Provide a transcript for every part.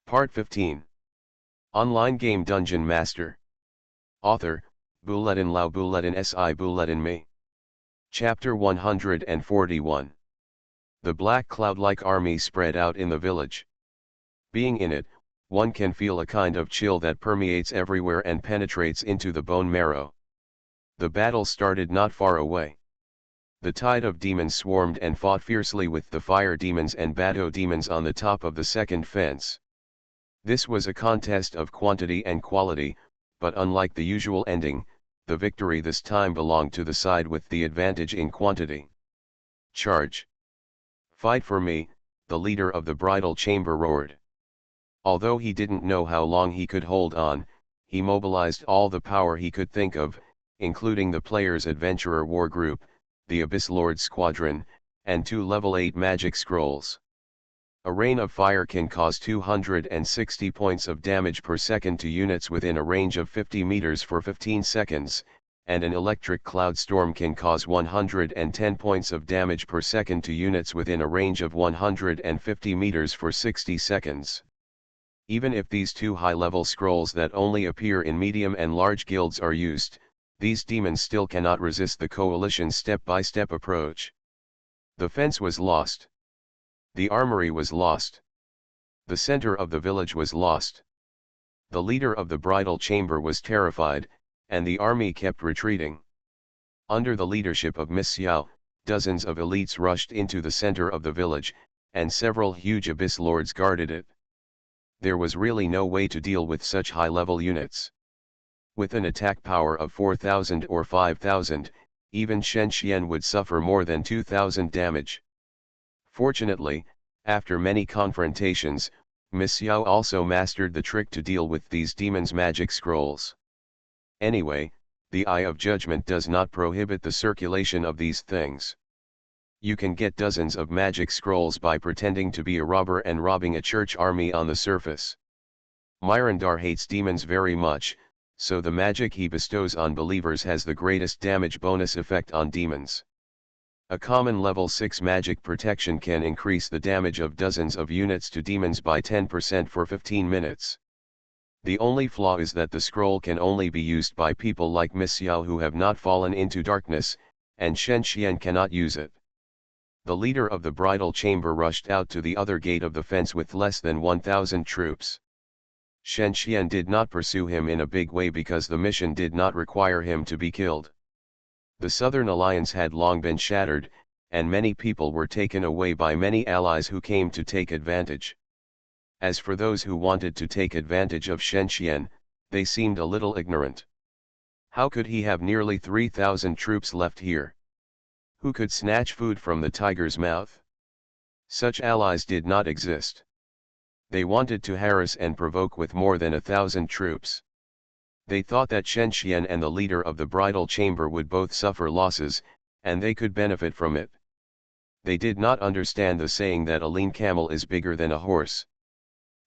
Part 15. Online game Dungeon Master. Author, Bulletin Lau Bulletin Si Bulletin Me. Chapter 141. The black cloud-like army spread out in the village. Being in it, one can feel a kind of chill that permeates everywhere and penetrates into the bone marrow. The battle started not far away. The tide of demons swarmed and fought fiercely with the fire demons and battle demons on the top of the second fence. This was a contest of quantity and quality, but unlike the usual ending, the victory this time belonged to the side with the advantage in quantity. Charge! Fight for me, the leader of the bridal chamber roared. Although he didn't know how long he could hold on, he mobilized all the power he could think of, including the player's adventurer war group, the Abyss Lord Squadron, and 2 level 8 magic scrolls. A rain of fire can cause 260 points of damage per second to units within a range of 50 meters for 15 seconds, and an electric cloud storm can cause 110 points of damage per second to units within a range of 150 meters for 60 seconds. Even if these 2 high-level scrolls that only appear in medium and large guilds are used, these demons still cannot resist the coalition's step-by-step approach. The fence was lost. The armory was lost. The center of the village was lost. The leader of the bridal chamber was terrified, and the army kept retreating. Under the leadership of Miss Xiao, dozens of elites rushed into the center of the village, and several huge abyss lords guarded it. There was really no way to deal with such high-level units. With an attack power of 4,000 or 5,000, even Shen Xian would suffer more than 2,000 damage. Fortunately, after many confrontations, Miss Xiao also mastered the trick to deal with these demons' magic scrolls. Anyway, the Eye of Judgment does not prohibit the circulation of these things. You can get dozens of magic scrolls by pretending to be a robber and robbing a church army on the surface. Mirandar hates demons very much, so the magic he bestows on believers has the greatest damage bonus effect on demons. A common level 6 magic protection can increase the damage of dozens of units to demons by 10% for 15 minutes. The only flaw is that the scroll can only be used by people like Miss Xiao who have not fallen into darkness, and Shen Xian cannot use it. The leader of the bridal chamber rushed out to the other gate of the fence with less than 1,000 troops. Shen Xian did not pursue him in a big way because the mission did not require him to be killed. The Southern Alliance had long been shattered, and many people were taken away by many allies who came to take advantage. As for those who wanted to take advantage of Shen Xian, they seemed a little ignorant. How could he have nearly 3,000 troops left here? Who could snatch food from the tiger's mouth? Such allies did not exist. They wanted to harass and provoke with more than 1,000 troops. They thought that Shen Xian and the leader of the bridal chamber would both suffer losses, and they could benefit from it. They did not understand the saying that a lean camel is bigger than a horse.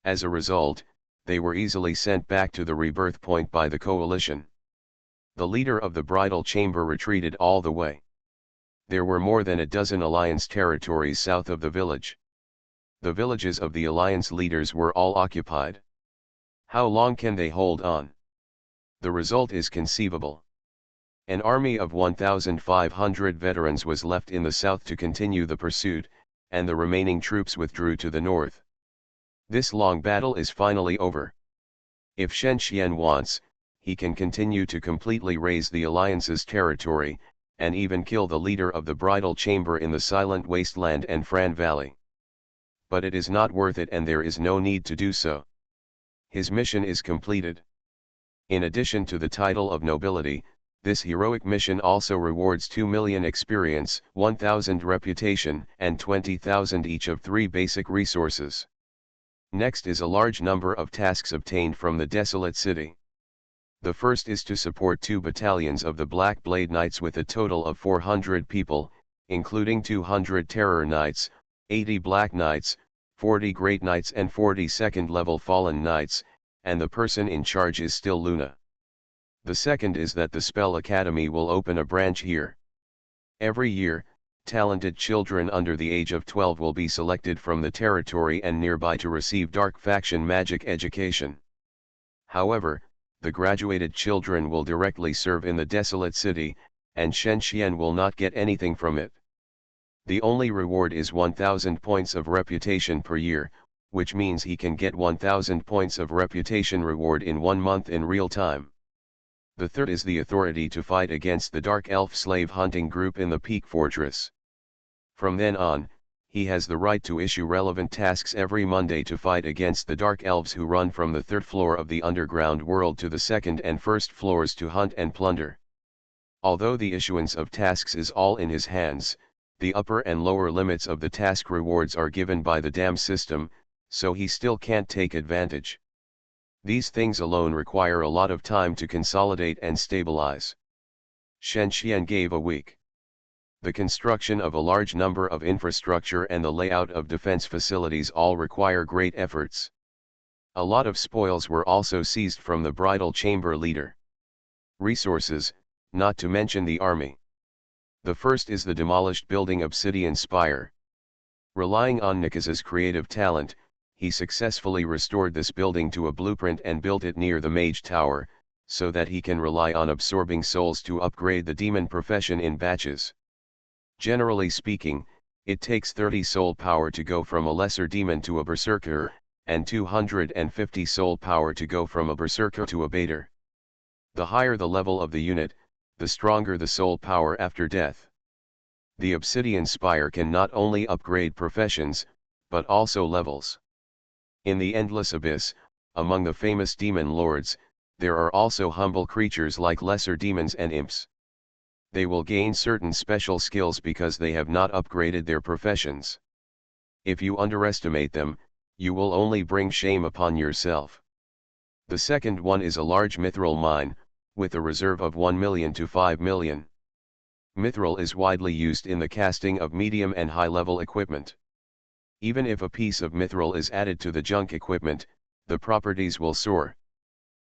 As a result, they were easily sent back to the rebirth point by the coalition. The leader of the bridal chamber retreated all the way. There were more than a dozen alliance territories south of the village. The villages of the alliance leaders were all occupied. How long can they hold on? The result is conceivable. An army of 1,500 veterans was left in the south to continue the pursuit, and the remaining troops withdrew to the north. This long battle is finally over. If Shen Xian wants, he can continue to completely raise the alliance's territory, and even kill the leader of the bridal chamber in the Silent Wasteland and Fran Valley. But it is not worth it, and there is no need to do so. His mission is completed. In addition to the title of nobility, this heroic mission also rewards 2 million experience, 1,000 reputation, and 20,000 each of 3 basic resources. Next is a large number of tasks obtained from the desolate city. The first is to support 2 battalions of the Black Blade Knights with a total of 400 people, including 200 Terror Knights, 80 Black Knights, 40 Great Knights and 40 second-level Fallen Knights, and the person in charge is still Luna. The second is that the Spell Academy will open a branch here. Every year, talented children under the age of 12 will be selected from the territory and nearby to receive dark faction magic education. However, the graduated children will directly serve in the desolate city, and Shen Xian will not get anything from it. The only reward is 1000 points of reputation per year, which means he can get 1000 points of reputation reward in 1 month in real time. The third is the authority to fight against the Dark Elf slave hunting group in the Peak Fortress. From then on, he has the right to issue relevant tasks every Monday to fight against the Dark Elves who run from the 3rd floor of the underground world to the 2nd and 1st floors to hunt and plunder. Although the issuance of tasks is all in his hands, the upper and lower limits of the task rewards are given by the dam system, so he still can't take advantage. These things alone require a lot of time to consolidate and stabilize. Shen Xian gave a week. The construction of a large number of infrastructure and the layout of defense facilities all require great efforts. A lot of spoils were also seized from the bridal chamber leader. Resources, not to mention the army. The first is the demolished building Obsidian Spire. Relying on Nikas's creative talent, he successfully restored this building to a blueprint and built it near the Mage Tower, so that he can rely on absorbing souls to upgrade the demon profession in batches. Generally speaking, it takes 30 soul power to go from a lesser demon to a berserker, and 250 soul power to go from a berserker to a baiter. The higher the level of the unit, the stronger the soul power after death. The Obsidian Spire can not only upgrade professions, but also levels. In the Endless Abyss, among the famous demon lords, there are also humble creatures like lesser demons and imps. They will gain certain special skills because they have not upgraded their professions. If you underestimate them, you will only bring shame upon yourself. The second one is a large mithril mine, with a reserve of 1 million to 5 million. Mithril is widely used in the casting of medium and high-level equipment. Even if a piece of mithril is added to the junk equipment, the properties will soar.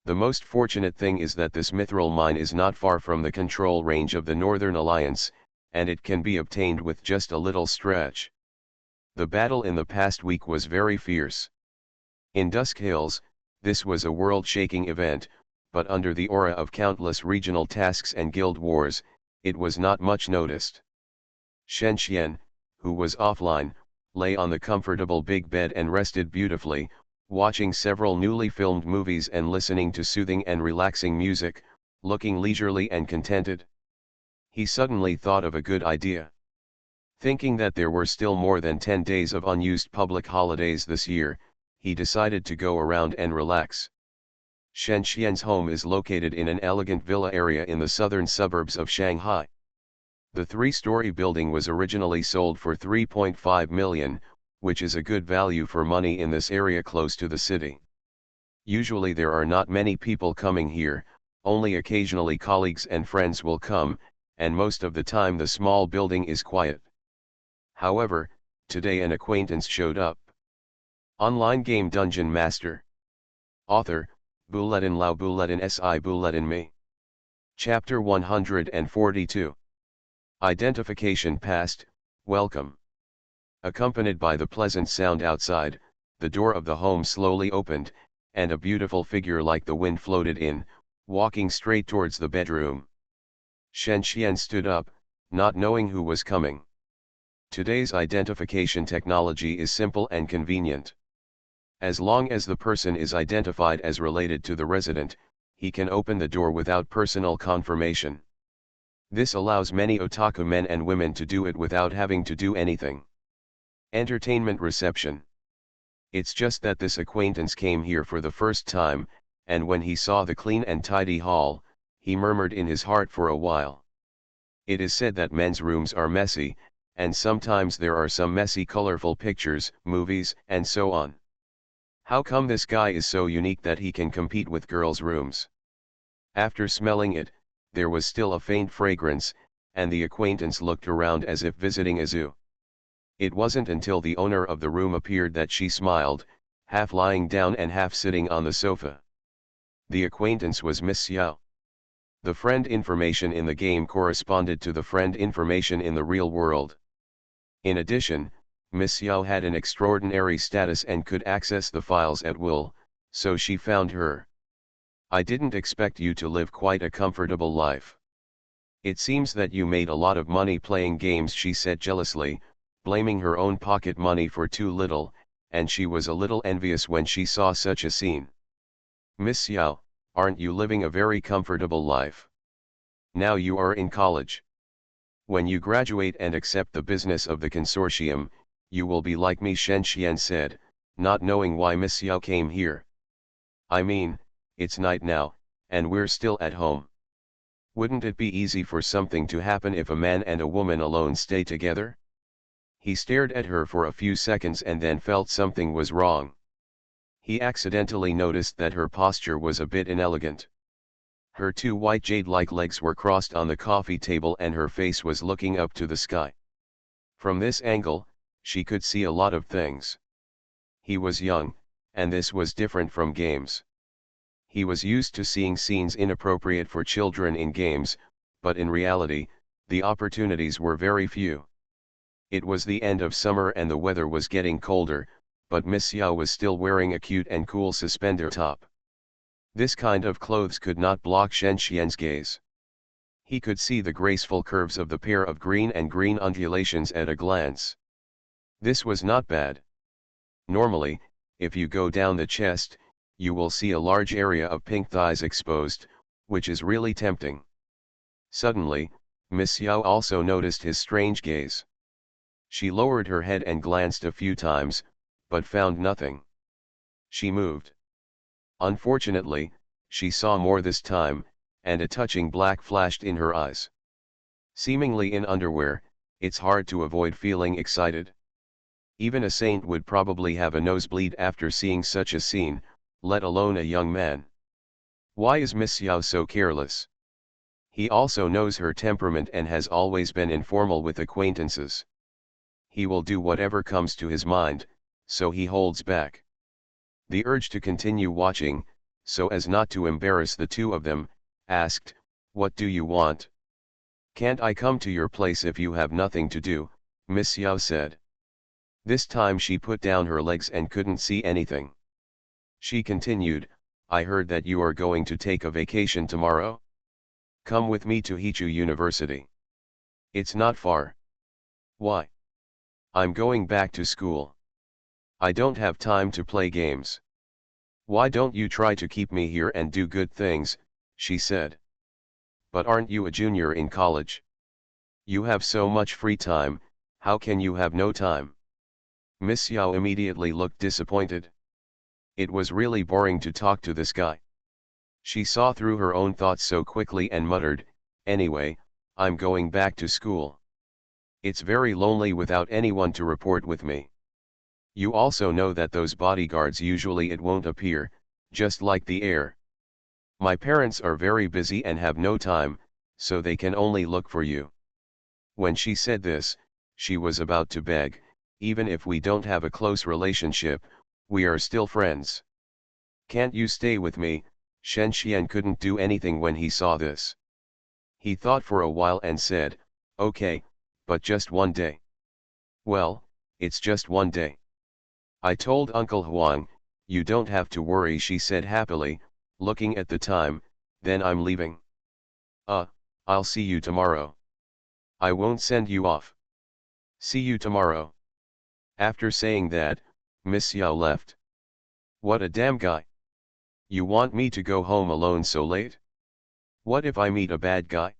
The most fortunate thing is that this mithril mine is not far from the control range of the Northern Alliance, and it can be obtained with just a little stretch. The battle in the past week was very fierce. In Dusk Hills, this was a world-shaking event, but under the aura of countless regional tasks and guild wars, it was not much noticed. Shen Xian, who was offline, lay on the comfortable big bed and rested beautifully, watching several newly filmed movies and listening to soothing and relaxing music, looking leisurely and contented. He suddenly thought of a good idea. Thinking that there were still more than 10 days of unused public holidays this year, he decided to go around and relax. Shen Xian's home is located in an elegant villa area in the southern suburbs of Shanghai. The 3-story building was originally sold for 3.5 million, which is a good value for money in this area close to the city. Usually there are not many people coming here, only occasionally colleagues and friends will come, and most of the time the small building is quiet. However, today an acquaintance showed up. Online game DungeonMaster. Author, Bulletin Lao Bulletin Si Bulletin Me. Chapter 142. Identification passed, welcome. Accompanied by the pleasant sound outside, the door of the home slowly opened, and a beautiful figure like the wind floated in, walking straight towards the bedroom. Shen Xian stood up, not knowing who was coming. Today's identification technology is simple and convenient. As long as the person is identified as related to the resident, he can open the door without personal confirmation. This allows many otaku men and women to do it without having to do anything. Entertainment reception. It's just that this acquaintance came here for the first time, and when he saw the clean and tidy hall, he murmured in his heart for a while. It is said that men's rooms are messy, and sometimes there are some messy colorful pictures, movies, and so on. How come this guy is so unique that he can compete with girls' rooms? After smelling it, there was still a faint fragrance, and the acquaintance looked around as if visiting a zoo. It wasn't until the owner of the room appeared that she smiled, half lying down and half sitting on the sofa. The acquaintance was Miss Xiao. The friend information in the game corresponded to the friend information in the real world. In addition, Miss Yao had an extraordinary status and could access the files at will, so she found her. I didn't expect you to live quite a comfortable life. It seems that you made a lot of money playing games, she said jealously, blaming her own pocket money for too little, and she was a little envious when she saw such a scene. Miss Yao, aren't you living a very comfortable life? Now you are in college. When you graduate and accept the business of the consortium, you will be like me, Shen Xian said, not knowing why Miss Yao came here. I mean, it's night now, and we're still at home. Wouldn't it be easy for something to happen if a man and a woman alone stay together? He stared at her for a few seconds and then felt something was wrong. He accidentally noticed that her posture was a bit inelegant. Her two white jade-like legs were crossed on the coffee table and her face was looking up to the sky. From this angle, she could see a lot of things. He was young, and this was different from games. He was used to seeing scenes inappropriate for children in games, but in reality, the opportunities were very few. It was the end of summer and the weather was getting colder, but Miss Yao was still wearing a cute and cool suspender top. This kind of clothes could not block Shen Xian's gaze. He could see the graceful curves of the pair of green and green undulations at a glance. This was not bad. Normally, if you go down the chest, you will see a large area of pink thighs exposed, which is really tempting. Suddenly, Miss Yao also noticed his strange gaze. She lowered her head and glanced a few times, but found nothing. She moved. Unfortunately, she saw more this time, and a touching black flashed in her eyes. Seemingly in underwear, it's hard to avoid feeling excited. Even a saint would probably have a nosebleed after seeing such a scene, let alone a young man. Why is Miss Yao so careless? He also knows her temperament and has always been informal with acquaintances. He will do whatever comes to his mind, so he holds back. The urge to continue watching, so as not to embarrass the two of them, asked, "What do you want?" "Can't I come to your place if you have nothing to do?" Miss Yao said. This time she put down her legs and couldn't see anything. She continued, "I heard that you are going to take a vacation tomorrow. Come with me to Hichu University. It's not far." "Why?" "I'm going back to school. I don't have time to play games." "Why don't you try to keep me here and do good things?" she said. "But aren't you a junior in college? You have so much free time, how can you have no time?" Miss Yao immediately looked disappointed. It was really boring to talk to this guy. She saw through her own thoughts so quickly and muttered, "Anyway, I'm going back to school. It's very lonely without anyone to report with me. You also know that those bodyguards usually it won't appear, just like the air. My parents are very busy and have no time, so they can only look for you." When she said this, she was about to beg, "Even if we don't have a close relationship, we are still friends. Can't you stay with me?" Shen Xian couldn't do anything when he saw this. He thought for a while and said, "Okay, but just one day." "Well, it's just one day. I told Uncle Huang, you don't have to worry," she said happily, looking at the time, "then I'm leaving." I'll see you tomorrow. I won't send you off. See you tomorrow." After saying that, Miss Yao left. "What a damn guy. You want me to go home alone so late? What if I meet a bad guy?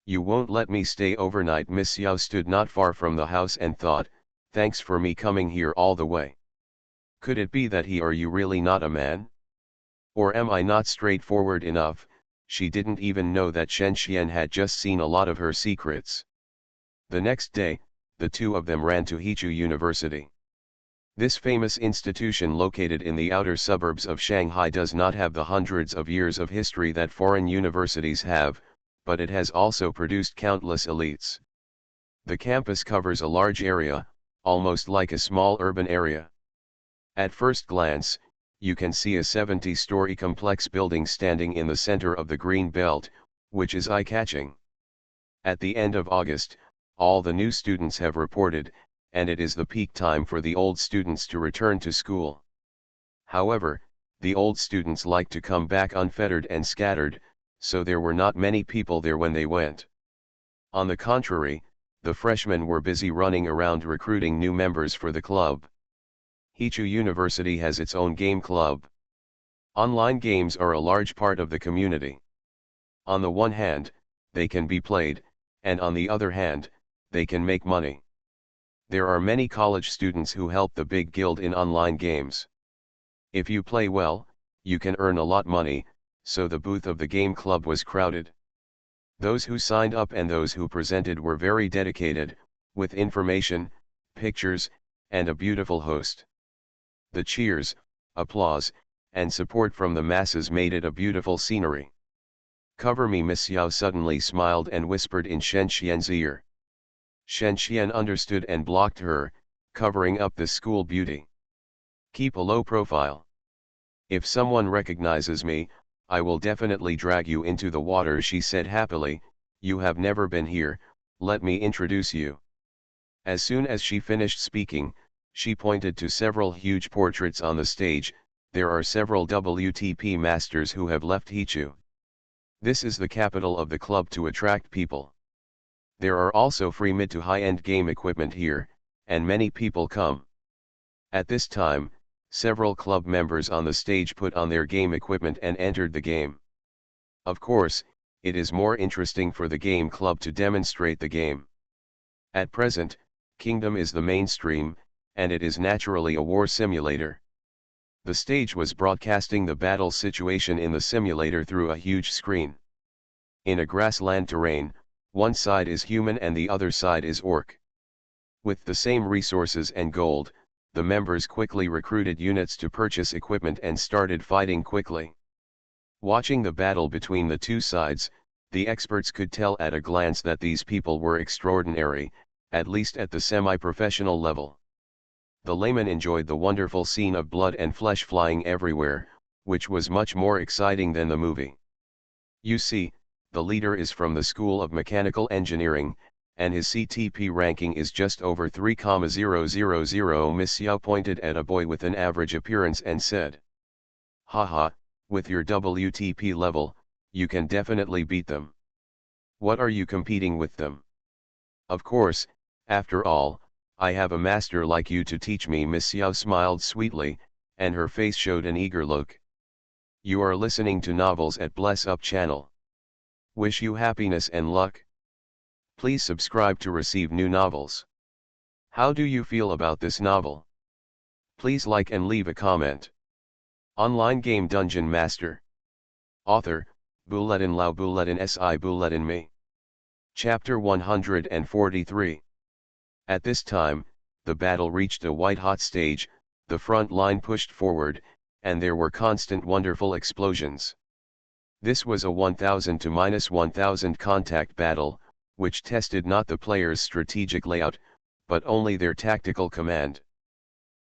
You won't let me stay overnight." Miss Yao stood not far from the house and thought, "Thanks for me coming here all the way. Could it be that he or you really not a man? Or am I not straightforward enough?" She didn't even know that Shen Xian had just seen a lot of her secrets. The next day, the two of them ran to Hichu University. This famous institution located in the outer suburbs of Shanghai does not have the hundreds of years of history that foreign universities have, but it has also produced countless elites. The campus covers a large area, almost like a small urban area. At first glance, you can see a 70-story complex building standing in the center of the green belt, which is eye-catching. At the end of August, all the new students have reported, and it is the peak time for the old students to return to school. However, the old students like to come back unfettered and scattered, so there were not many people there when they went. On the contrary, the freshmen were busy running around recruiting new members for the club. Hichu University has its own game club. Online games are a large part of the community. On the one hand, they can be played, and on the other hand, they can make money. There are many college students who help the big guild in online games. If you play well, you can earn a lot money, so the booth of the game club was crowded. Those who signed up and those who presented were very dedicated, with information, pictures, and a beautiful host. The cheers, applause, and support from the masses made it a beautiful scenery. Cover me, Miss Yao suddenly smiled and whispered in Shen Xian's ear. Shen Xian understood and blocked her, covering up the school beauty. Keep a low profile. If someone recognizes me, I will definitely drag you into the water, she said happily. You have never been here, let me introduce you. As soon as she finished speaking, she pointed to several huge portraits on the stage. There are several WTP masters who have left Hichu. This is the capital of the club to attract people. There are also free mid to high-end game equipment here, and many people come. At this time, several club members on the stage put on their game equipment and entered the game. Of course, it is more interesting for the game club to demonstrate the game. At present, Kingdom is the mainstream, and it is naturally a war simulator. The stage was broadcasting the battle situation in the simulator through a huge screen. In a grassland terrain, one side is human and the other side is orc. With the same resources and gold, the members quickly recruited units to purchase equipment and started fighting quickly. Watching the battle between the two sides, the experts could tell at a glance that these people were extraordinary, at least at the semi-professional level. The layman enjoyed the wonderful scene of blood and flesh flying everywhere, which was much more exciting than the movie. You see, the leader is from the School of Mechanical Engineering, and his CTP ranking is just over 3,000. Miss Yao pointed at a boy with an average appearance and said, "Haha, with your WTP level, you can definitely beat them. What are you competing with them? Of course, after all, I have a master like you to teach me." Miss Yao smiled sweetly, and her face showed an eager look. You are listening to Novels at Bless Up channel. Wish you happiness and luck. Please subscribe to receive new novels. How do you feel about this novel? Please like and leave a comment. Online game Dungeon Master. Author, Bulletin Lao Bulletin Si Bulletin Me. Chapter 143. At this time, the battle reached a white-hot stage, the front line pushed forward, and there were constant wonderful explosions. This was a 1000 to -1000 contact battle, which tested not the players' strategic layout, but only their tactical command.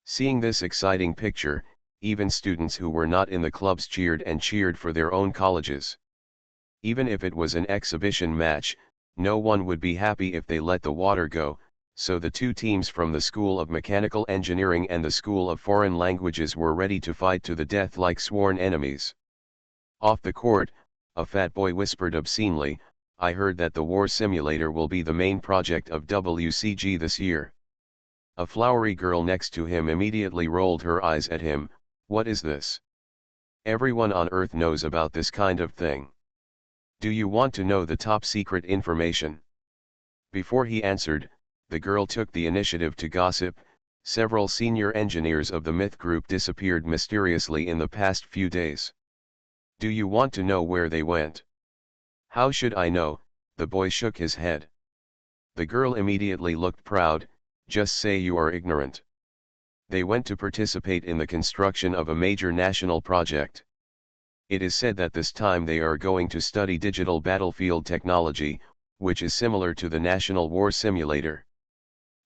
Seeing this exciting picture, even students who were not in the clubs cheered and cheered for their own colleges. Even if it was an exhibition match, no one would be happy if they let the water go, so the two teams from the School of Mechanical Engineering and the School of Foreign Languages were ready to fight to the death like sworn enemies. Off the court, a fat boy whispered obscenely, "I heard that the war simulator will be the main project of WCG this year." A flowery girl next to him immediately rolled her eyes at him. "What is this? Everyone on Earth knows about this kind of thing. Do you want to know the top secret information?" Before he answered, the girl took the initiative to gossip. Several senior engineers of the Myth Group disappeared mysteriously in the past few days. Do you want to know where they went? How should I know? The boy shook his head. The girl immediately looked proud. Just say you are ignorant. They went to participate in the construction of a major national project. It is said that this time they are going to study digital battlefield technology, which is similar to the National War Simulator.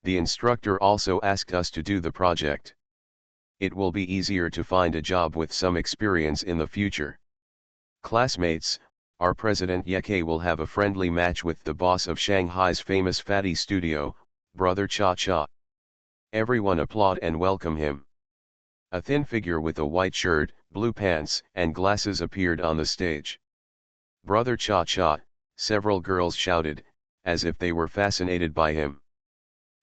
The instructor also asked us to do the project. It will be easier to find a job with some experience in the future. Classmates, our President Yeke will have a friendly match with the boss of Shanghai's famous fatty studio, Brother Cha Cha. Everyone applaud and welcome him. A thin figure with a white shirt, blue pants, and glasses appeared on the stage. Brother Cha Cha, several girls shouted, as if they were fascinated by him.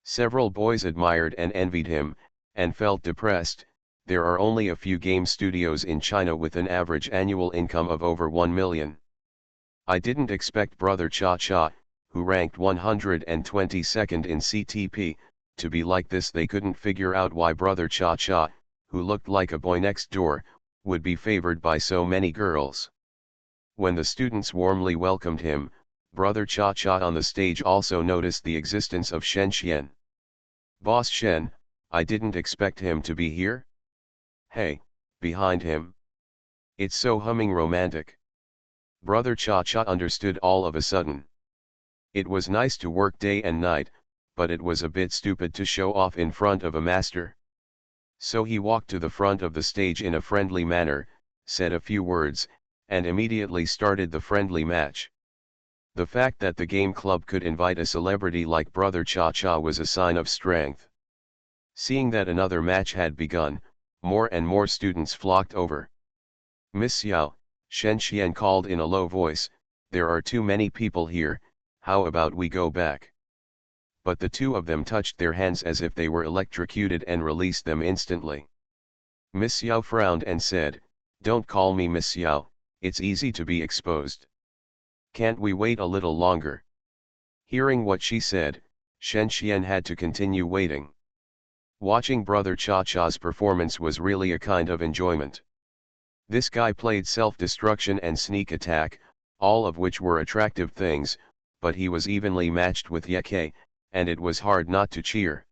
Several boys admired and envied him, and felt depressed. There are only a few game studios in China with an average annual income of over 1 million. I didn't expect Brother Cha Cha, who ranked 122nd in CTP, to be like this. They couldn't figure out why Brother Cha Cha, who looked like a boy next door, would be favored by so many girls. When the students warmly welcomed him, Brother Cha Cha on the stage also noticed the existence of Shen Xian. Boss Shen, I didn't expect him to be here. Hey, behind him. It's so humming romantic. Brother Cha Cha understood all of a sudden. It was nice to work day and night, but it was a bit stupid to show off in front of a master. So he walked to the front of the stage in a friendly manner, said a few words, and immediately started the friendly match. The fact that the game club could invite a celebrity like Brother Cha Cha was a sign of strength. Seeing that another match had begun, more and more students flocked over. Miss Xiao, Shen Xian called in a low voice, there are too many people here, how about we go back? But the two of them touched their hands as if they were electrocuted and released them instantly. Miss Xiao frowned and said, don't call me Miss Xiao, it's easy to be exposed. Can't we wait a little longer? Hearing what she said, Shen Xian had to continue waiting. Watching Brother Cha Cha's performance was really a kind of enjoyment. This guy played self-destruction and sneak attack, all of which were attractive things, but he was evenly matched with Yeke, and it was hard not to cheer.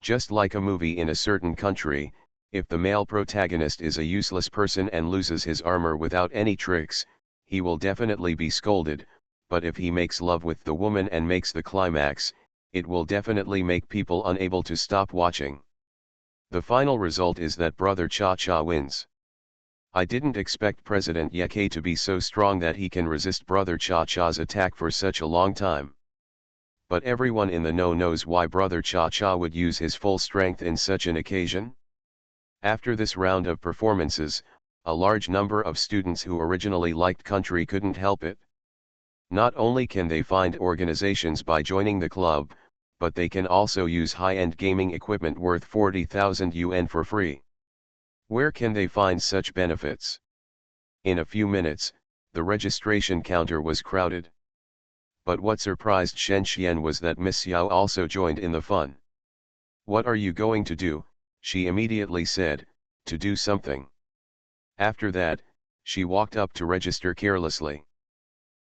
Just like a movie in a certain country, if the male protagonist is a useless person and loses his armor without any tricks, he will definitely be scolded, but if he makes love with the woman and makes the climax, it will definitely make people unable to stop watching. The final result is that Brother Cha Cha wins. I didn't expect President Yeke to be so strong that he can resist Brother Cha Cha's attack for such a long time. But everyone in the know knows why Brother Cha Cha would use his full strength in such an occasion. After this round of performances, a large number of students who originally liked country couldn't help it. Not only can they find organizations by joining the club, but they can also use high-end gaming equipment worth 40,000 yuan for free. Where can they find such benefits? In a few minutes, the registration counter was crowded. But what surprised Shen Xian was that Miss Xiao also joined in the fun. What are you going to do? She immediately said, to do something. After that, she walked up to register carelessly.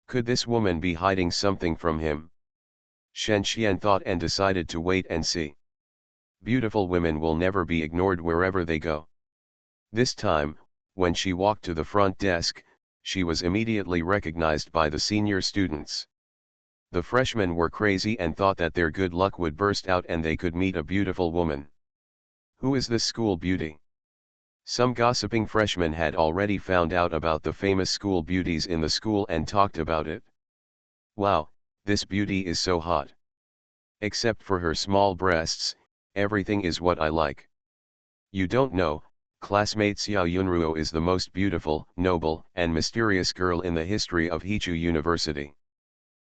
Could this woman be hiding something from him? Shen Xian thought and decided to wait and see. Beautiful women will never be ignored wherever they go. This time, when she walked to the front desk, she was immediately recognized by the senior students. The freshmen were crazy and thought that their good luck would burst out and they could meet a beautiful woman. Who is this school beauty? Some gossiping freshmen had already found out about the famous school beauties in the school and talked about it. Wow, this beauty is so hot. Except for her small breasts, everything is what I like. You don't know, classmate Xiao Yunruo is the most beautiful, noble, and mysterious girl in the history of Hichu University.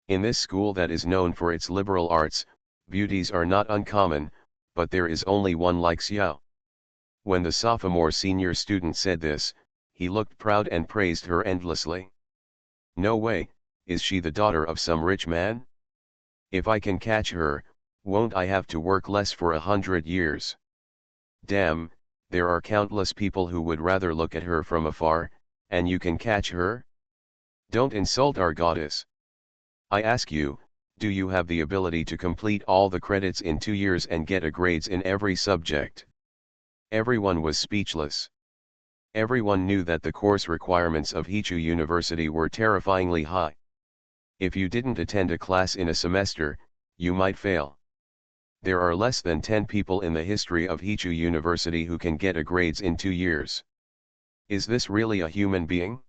In this school that is known for its liberal arts, beauties are not uncommon, but there is only one like Xiao. When the sophomore senior student said this, he looked proud and praised her endlessly. No way, is she the daughter of some rich man? If I can catch her, won't I have to work less for 100 years? Damn, there are countless people who would rather look at her from afar, and you can catch her? Don't insult our goddess. I ask you, do you have the ability to complete all the credits in 2 years and get A grades in every subject? Everyone was speechless. Everyone knew that the course requirements of Hichu University were terrifyingly high. If you didn't attend a class in a semester, you might fail. There are less than 10 people in the history of Hichu University who can get A grades in 2 years. Is this really a human being?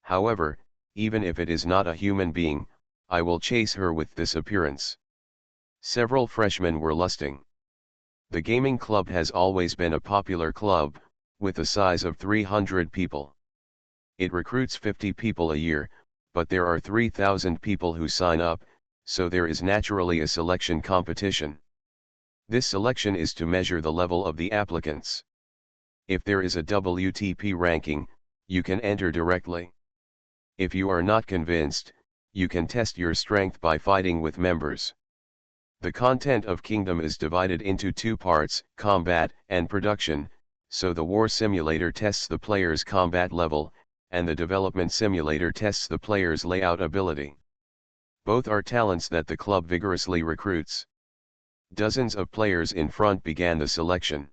However, even if it is not a human being, I will chase her with this appearance. Several freshmen were lusting. The gaming club has always been a popular club, with a size of 300 people. It recruits 50 people a year, but there are 3,000 people who sign up, so there is naturally a selection competition. This selection is to measure the level of the applicants. If there is a WTP ranking, you can enter directly. If you are not convinced, you can test your strength by fighting with members. The content of Kingdom is divided into two parts, combat and production, so the war simulator tests the player's combat level, and the development simulator tests the player's layout ability. Both are talents that the club vigorously recruits. Dozens of players in front began the selection.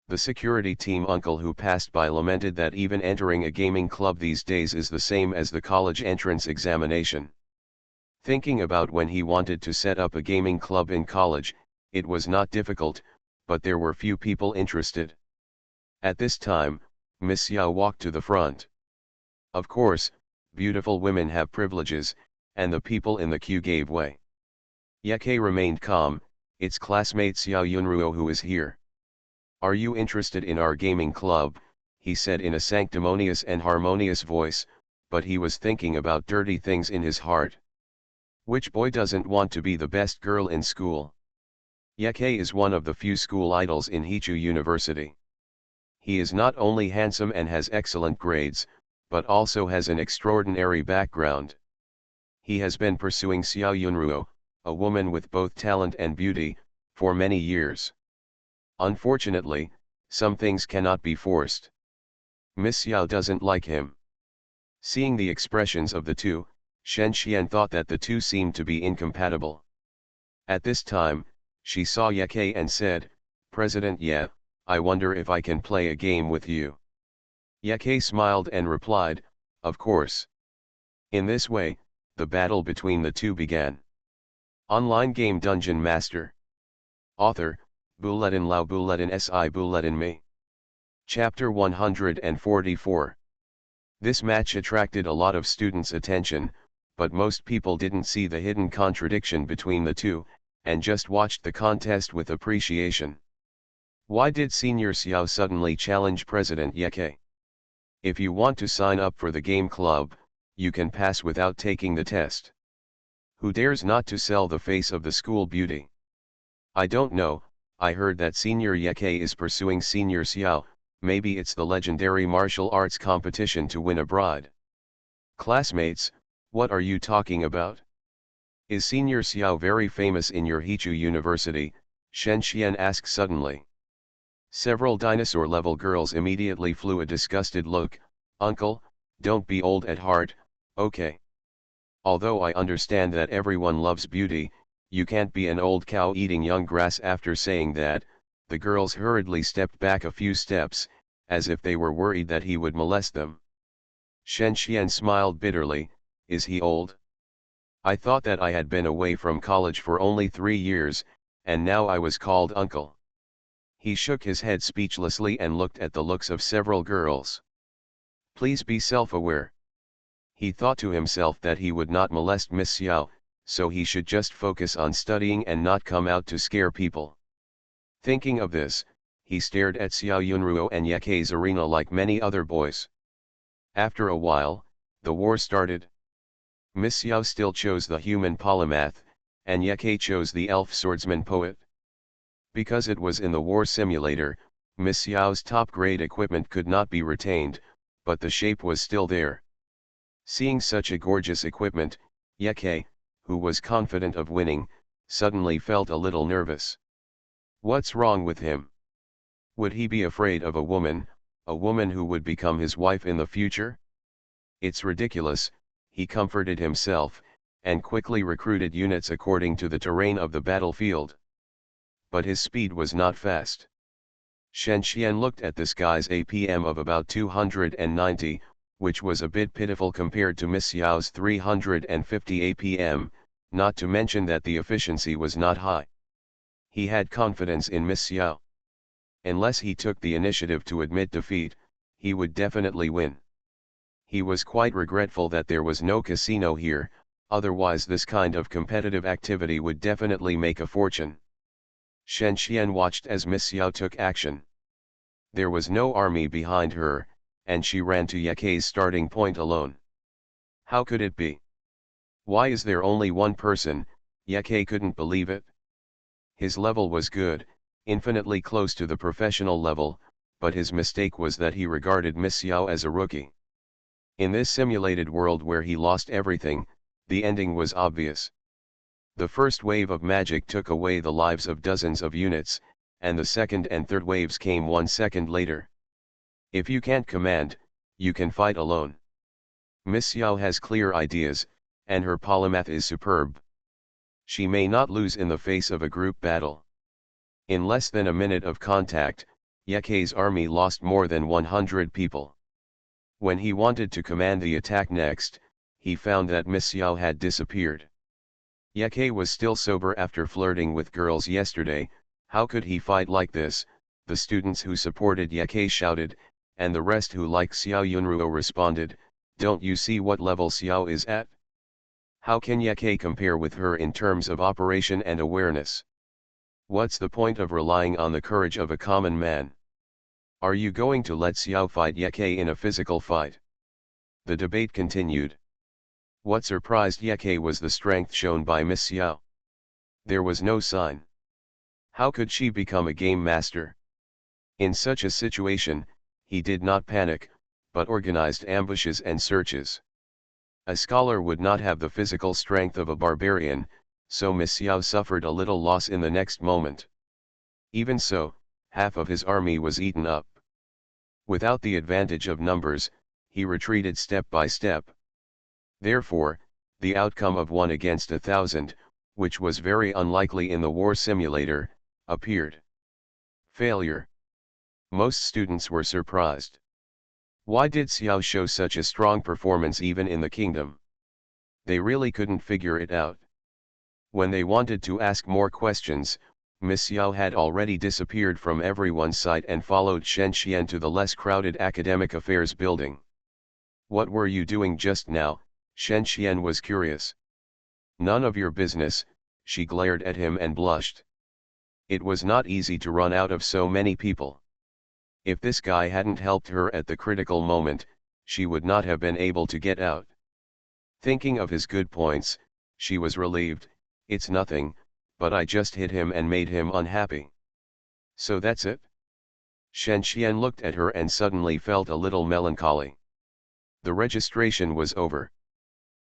The security team uncle who passed by lamented that even entering a gaming club these days is the same as the college entrance examination. Thinking about when he wanted to set up a gaming club in college, it was not difficult, but there were few people interested. At this time, Miss Xiao walked to the front. Of course, beautiful women have privileges, and the people in the queue gave way. Yeke remained calm. It's classmate Xiao Yunruo who is here. Are you interested in our gaming club? He said in a sanctimonious and harmonious voice, but he was thinking about dirty things in his heart. Which boy doesn't want to be the best girl in school? Yeke is one of the few school idols in Hichu University. He is not only handsome and has excellent grades, but also has an extraordinary background. He has been pursuing Xiao Yunruo, a woman with both talent and beauty, for many years. Unfortunately, some things cannot be forced. Miss Xiao doesn't like him. Seeing the expressions of the two, Shen Xian thought that the two seemed to be incompatible. At this time, she saw Yeke and said, "President Ye, I wonder if I can play a game with you." Yeke smiled and replied, "Of course." In this way, the battle between the two began. Online game Dungeon Master. Author, Bulletin Lao Bulletin Si Bulletin Me. Chapter 144. This match attracted a lot of students' attention, but most people didn't see the hidden contradiction between the two, and just watched the contest with appreciation. Why did Senior Xiao suddenly challenge President Yeke? If you want to sign up for the game club, you can pass without taking the test. Who dares not to sell the face of the school beauty? I don't know, I heard that Senior Yeke is pursuing Senior Xiao, maybe it's the legendary martial arts competition to win a bride. Classmates, what are you talking about? Is Senior Xiao very famous in your Hichu University? Shen Xian asked suddenly. Several dinosaur-level girls immediately flew a disgusted look. Uncle, don't be old at heart, okay? Although I understand that everyone loves beauty, you can't be an old cow eating young grass. After saying that, the girls hurriedly stepped back a few steps, as if they were worried that he would molest them. Shen Xian smiled bitterly. Is he old? I thought that I had been away from college for only 3 years, and now I was called uncle. He shook his head speechlessly and looked at the looks of several girls. Please be self-aware. He thought to himself that he would not molest Miss Xiao, so he should just focus on studying and not come out to scare people. Thinking of this, he stared at Xiao Yunruo and Yeke's arena like many other boys. After a while, the war started. Miss Xiao still chose the human polymath, and Yeke chose the elf swordsman poet. Because it was in the war simulator, Miss Xiao's top-grade equipment could not be retained, but the shape was still there. Seeing such a gorgeous equipment, Yeke, who was confident of winning, suddenly felt a little nervous. What's wrong with him? Would he be afraid of a woman who would become his wife in the future? It's ridiculous, he comforted himself, and quickly recruited units according to the terrain of the battlefield. But his speed was not fast. Shen Xian looked at this guy's APM of about 290, which was a bit pitiful compared to Miss Xiao's 350 APM, not to mention that the efficiency was not high. He had confidence in Miss Xiao. Unless he took the initiative to admit defeat, he would definitely win. He was quite regretful that there was no casino here, otherwise this kind of competitive activity would definitely make a fortune. Shen Xian watched as Miss Xiao took action. There was no army behind her, and she ran to Yakei's starting point alone. How could it be? Why is there only one person? Yakei couldn't believe it. His level was good, infinitely close to the professional level, but his mistake was that he regarded Miss Xiao as a rookie. In this simulated world where he lost everything, the ending was obvious. The first wave of magic took away the lives of dozens of units, and the second and third waves came 1 second later. If you can't command, you can fight alone. Miss Xiao has clear ideas, and her polymath is superb. She may not lose in the face of a group battle. In less than a minute of contact, Yakei's army lost more than 100 people. When he wanted to command the attack next, he found that Miss Xiao had disappeared. Yakei was still sober after flirting with girls yesterday. How could he fight like this? The students who supported Yakei shouted, and the rest who liked Xiao Yunruo responded, "Don't you see what level Xiao is at? How can Yakei compare with her in terms of operation and awareness? What's the point of relying on the courage of a common man? Are you going to let Xiao fight Yakei in a physical fight?" The debate continued. What surprised Yakei was the strength shown by Miss Xiao. There was no sign. How could she become a game master? In such a situation, he did not panic, but organized ambushes and searches. A scholar would not have the physical strength of a barbarian, so Miss Xiao suffered a little loss in the next moment. Even so, half of his army was eaten up. Without the advantage of numbers, he retreated step by step. Therefore, the outcome of 1 against 1,000, which was very unlikely in the war simulator, appeared. Failure. Most students were surprised. Why did Xiao show such a strong performance even in the kingdom? They really couldn't figure it out. When they wanted to ask more questions, Miss Xiao had already disappeared from everyone's sight and followed Shen Xian to the less crowded academic affairs building. What were you doing just now? Shen Xian was curious. None of your business, she glared at him and blushed. It was not easy to run out of so many people. If this guy hadn't helped her at the critical moment, she would not have been able to get out. Thinking of his good points, she was relieved. It's nothing, but I just hit him and made him unhappy. So that's it? Shen Xian looked at her and suddenly felt a little melancholy. The registration was over.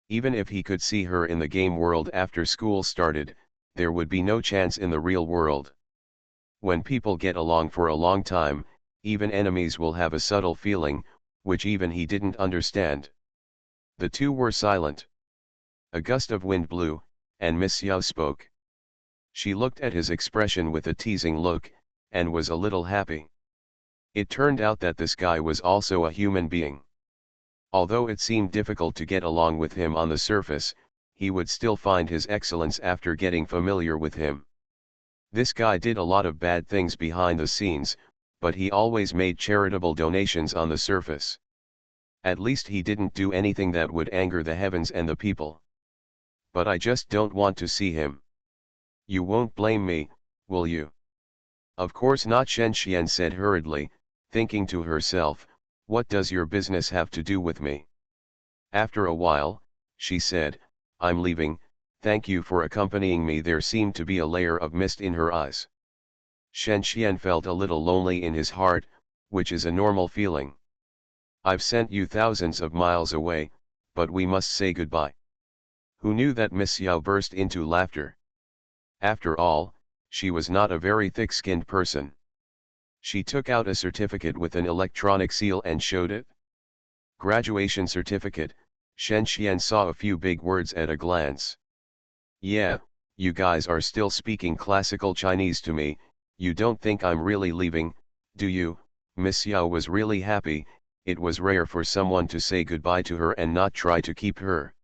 Even if he could see her in the game world after school started, there would be no chance in the real world. When people get along for a long time, even enemies will have a subtle feeling, which even he didn't understand. The two were silent. A gust of wind blew, and Miss Xiao spoke. She looked at his expression with a teasing look, and was a little happy. It turned out that this guy was also a human being. Although it seemed difficult to get along with him on the surface, he would still find his excellence after getting familiar with him. This guy did a lot of bad things behind the scenes, but he always made charitable donations on the surface. At least he didn't do anything that would anger the heavens and the people. But I just don't want to see him. You won't blame me, will you? Of course not, Shen Xian said hurriedly, thinking to herself, what does your business have to do with me? After a while, she said, I'm leaving, thank you for accompanying me. There seemed to be a layer of mist in her eyes. Shen Xian felt a little lonely in his heart, which is a normal feeling. I've sent you thousands of miles away, but we must say goodbye. Who knew that Miss Xiao burst into laughter? After all, she was not a very thick-skinned person. She took out a certificate with an electronic seal and showed it. Graduation certificate. Shen Xian saw a few big words at a glance. Yeah, you guys are still speaking classical Chinese to me. You don't think I'm really leaving, do you? Miss Xiao was really happy. It was rare for someone to say goodbye to her and not try to keep her.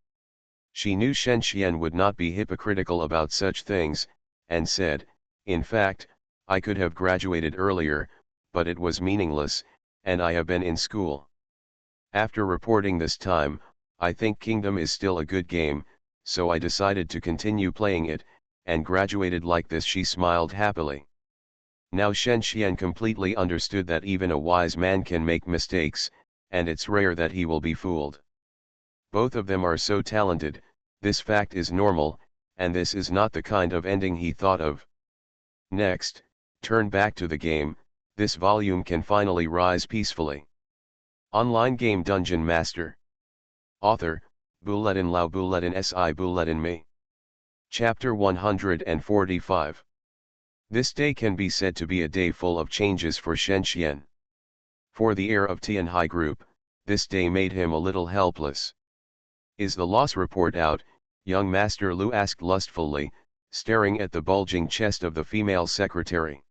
She knew Shen Xian would not be hypocritical about such things, and said, in fact, I could have graduated earlier, but it was meaningless, and I have been in school. After reporting this time, I think Kingdom is still a good game, so I decided to continue playing it, and graduated like this. She smiled happily. Now Shen Xian completely understood that even a wise man can make mistakes, and it's rare that he will be fooled. Both of them are so talented, this fact is normal, and this is not the kind of ending he thought of. Next, turn back to the game, this volume can finally rise peacefully. Online game Dungeon Master. Author, Bulletin Lao Bulletin Si Bulletin Me. Chapter 145. This day can be said to be a day full of changes for Shen Xian. For the heir of Tianhai Group, this day made him a little helpless. Is the loss report out? Young Master Lu asked lustfully, staring at the bulging chest of the female secretary.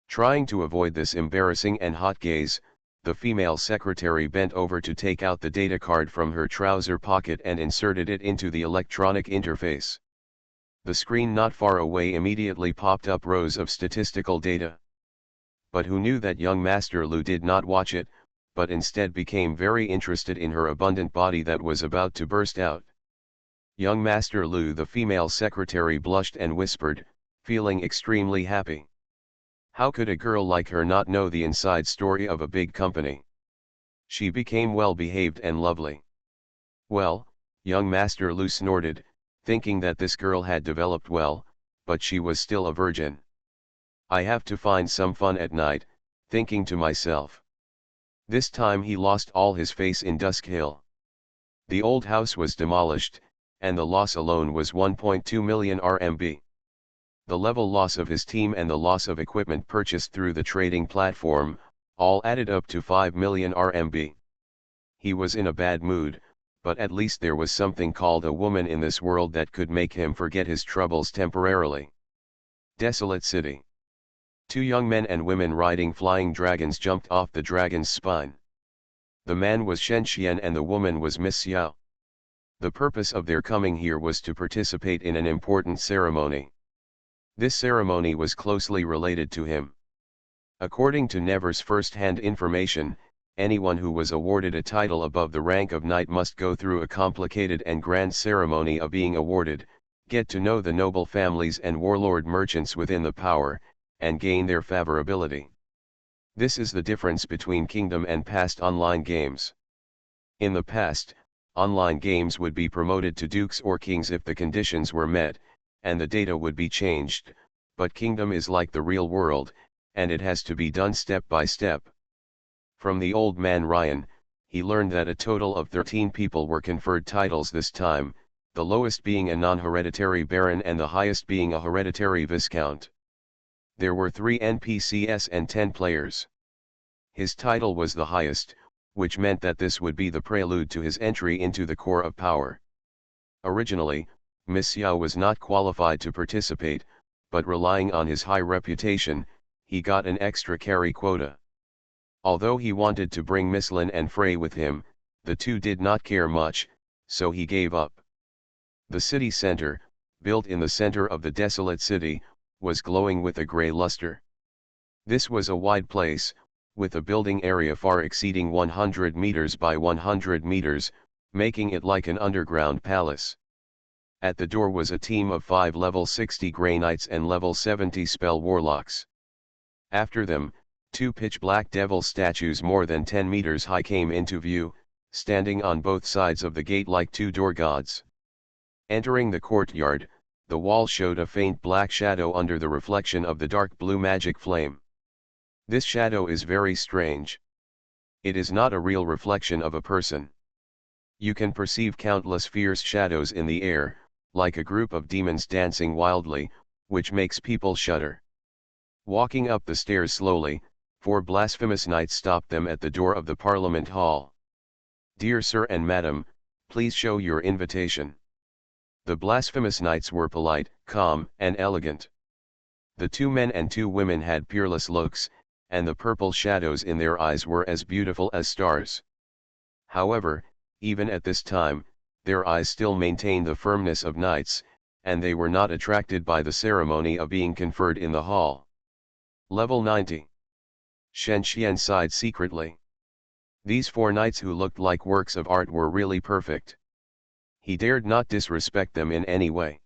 Trying to avoid this embarrassing and hot gaze, the female secretary bent over to take out the data card from her trouser pocket and inserted it into the electronic interface. The screen not far away immediately popped up rows of statistical data. But who knew that young Master Lu did not watch it, but instead became very interested in her abundant body that was about to burst out. Young Master Lu, the female secretary, blushed and whispered, feeling extremely happy. How could a girl like her not know the inside story of a big company? She became well behaved and lovely. Well, young Master Lu snorted, thinking that this girl had developed well, but she was still a virgin. I have to find some fun at night, thinking to myself. This time he lost all his face in Dusk Hill. The old house was demolished, and the loss alone was 1.2 million RMB. The level loss of his team and the loss of equipment purchased through the trading platform, all added up to 5 million RMB. He was in a bad mood, but at least there was something called a woman in this world that could make him forget his troubles temporarily. Desolate City. Two young men and women riding flying dragons jumped off the dragon's spine. The man was Shen Xian and the woman was Miss Xiao. The purpose of their coming here was to participate in an important ceremony. This ceremony was closely related to him. According to Never's first-hand information, anyone who was awarded a title above the rank of knight must go through a complicated and grand ceremony of being awarded, get to know the noble families and warlord merchants within the power, and gain their favorability. This is the difference between Kingdom and past online games. In the past, online games would be promoted to dukes or kings if the conditions were met, and the data would be changed, but Kingdom is like the real world, and it has to be done step by step. From the old man Ryan, he learned that a total of 13 people were conferred titles this time, the lowest being a non-hereditary baron and the highest being a hereditary viscount. There were 3 NPCs and 10 players. His title was the highest, which meant that this would be the prelude to his entry into the core of power. Originally, Miss Xiao was not qualified to participate, but relying on his high reputation, he got an extra carry quota. Although he wanted to bring Miss Lin and Frey with him, the two did not care much, so he gave up. The city center, built in the center of the desolate city, was glowing with a gray luster. This was a wide place, with a building area far exceeding 100 meters by 100 meters, making it like an underground palace. At the door was a team of 5 level 60 Grey Knights and level 70 Spell Warlocks. After them, 2 pitch-black devil statues more than 10 meters high came into view, standing on both sides of the gate like 2 door gods. Entering the courtyard, the wall showed a faint black shadow under the reflection of the dark blue magic flame. This shadow is very strange. It is not a real reflection of a person. You can perceive countless fierce shadows in the air, like a group of demons dancing wildly, which makes people shudder. Walking up the stairs slowly, 4 blasphemous knights stopped them at the door of the Parliament Hall. "Dear sir and madam, please show your invitation." The blasphemous knights were polite, calm, and elegant. The 2 men and 2 women had peerless looks, and the purple shadows in their eyes were as beautiful as stars. However, even at this time, their eyes still maintained the firmness of knights, and they were not attracted by the ceremony of being conferred in the hall. Level 90. Shen Xian sighed secretly. These 4 knights who looked like works of art were really perfect. He dared not disrespect them in any way.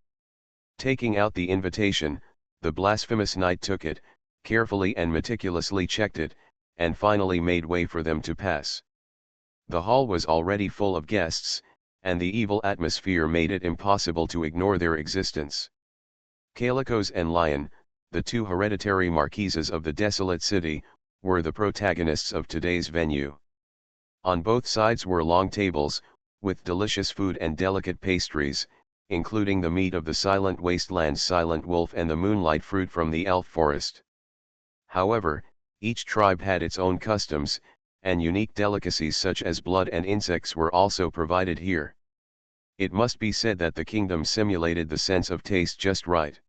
Taking out the invitation, the blasphemous knight took it, carefully and meticulously checked it, and finally made way for them to pass. The hall was already full of guests, and the evil atmosphere made it impossible to ignore their existence. Calicos and Lion, the 2 hereditary marquises of the desolate city, were the protagonists of today's venue. On both sides were long tables, with delicious food and delicate pastries, including the meat of the silent wasteland's silent wolf and the moonlight fruit from the elf forest. However, each tribe had its own customs, and unique delicacies such as blood and insects were also provided here. It must be said that the kingdom simulated the sense of taste just right.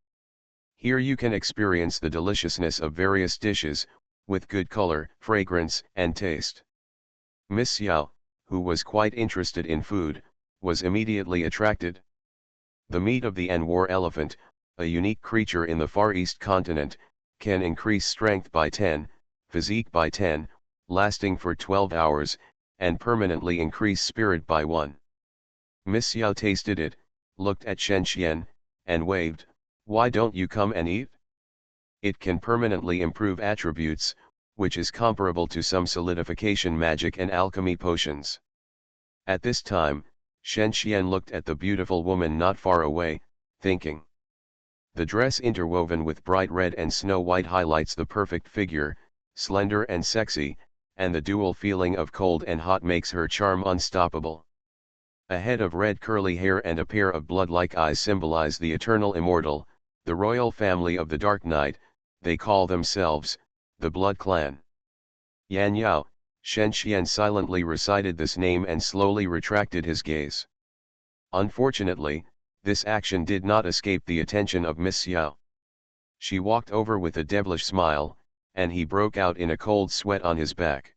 Here you can experience the deliciousness of various dishes, with good color, fragrance, and taste. Miss Xiao, who was quite interested in food, was immediately attracted. The meat of the Anwar elephant, a unique creature in the Far East continent, can increase strength by 10, physique by 10, lasting for 12 hours, and permanently increase spirit by 1. Miss Xiao tasted it, looked at Shen Xian, and waved, "Why don't you come and eat? It can permanently improve attributes, which is comparable to some solidification magic and alchemy potions." At this time, Shen Xian looked at the beautiful woman not far away, thinking. The dress interwoven with bright red and snow white highlights the perfect figure, slender and sexy, and the dual feeling of cold and hot makes her charm unstoppable. A head of red curly hair and a pair of blood-like eyes symbolize the eternal immortal, the royal family of the Dark Knight. They call themselves the Blood Clan. Yan Yao, Shen Xian silently recited this name and slowly retracted his gaze. Unfortunately, this action did not escape the attention of Miss Xiao. She walked over with a devilish smile, and he broke out in a cold sweat on his back.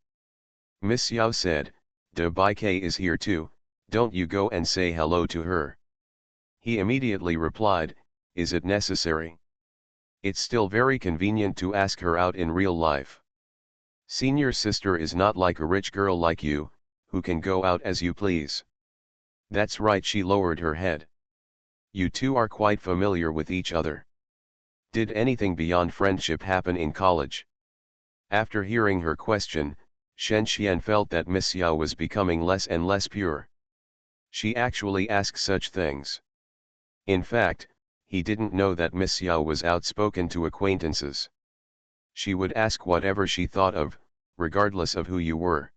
Miss Xiao said, "De Bai Ke is here too, don't you go and say hello to her." He immediately replied, "Is it necessary? It's still very convenient to ask her out in real life. Senior sister is not like a rich girl like you, who can go out as you please." "That's right," she lowered her head. "You two are quite familiar with each other. Did anything beyond friendship happen in college?" After hearing her question, Shen Xian felt that Miss Xiao was becoming less and less pure. She actually asked such things. In fact, he didn't know that Miss Xiao was outspoken to acquaintances. She would ask whatever she thought of, regardless of who you were.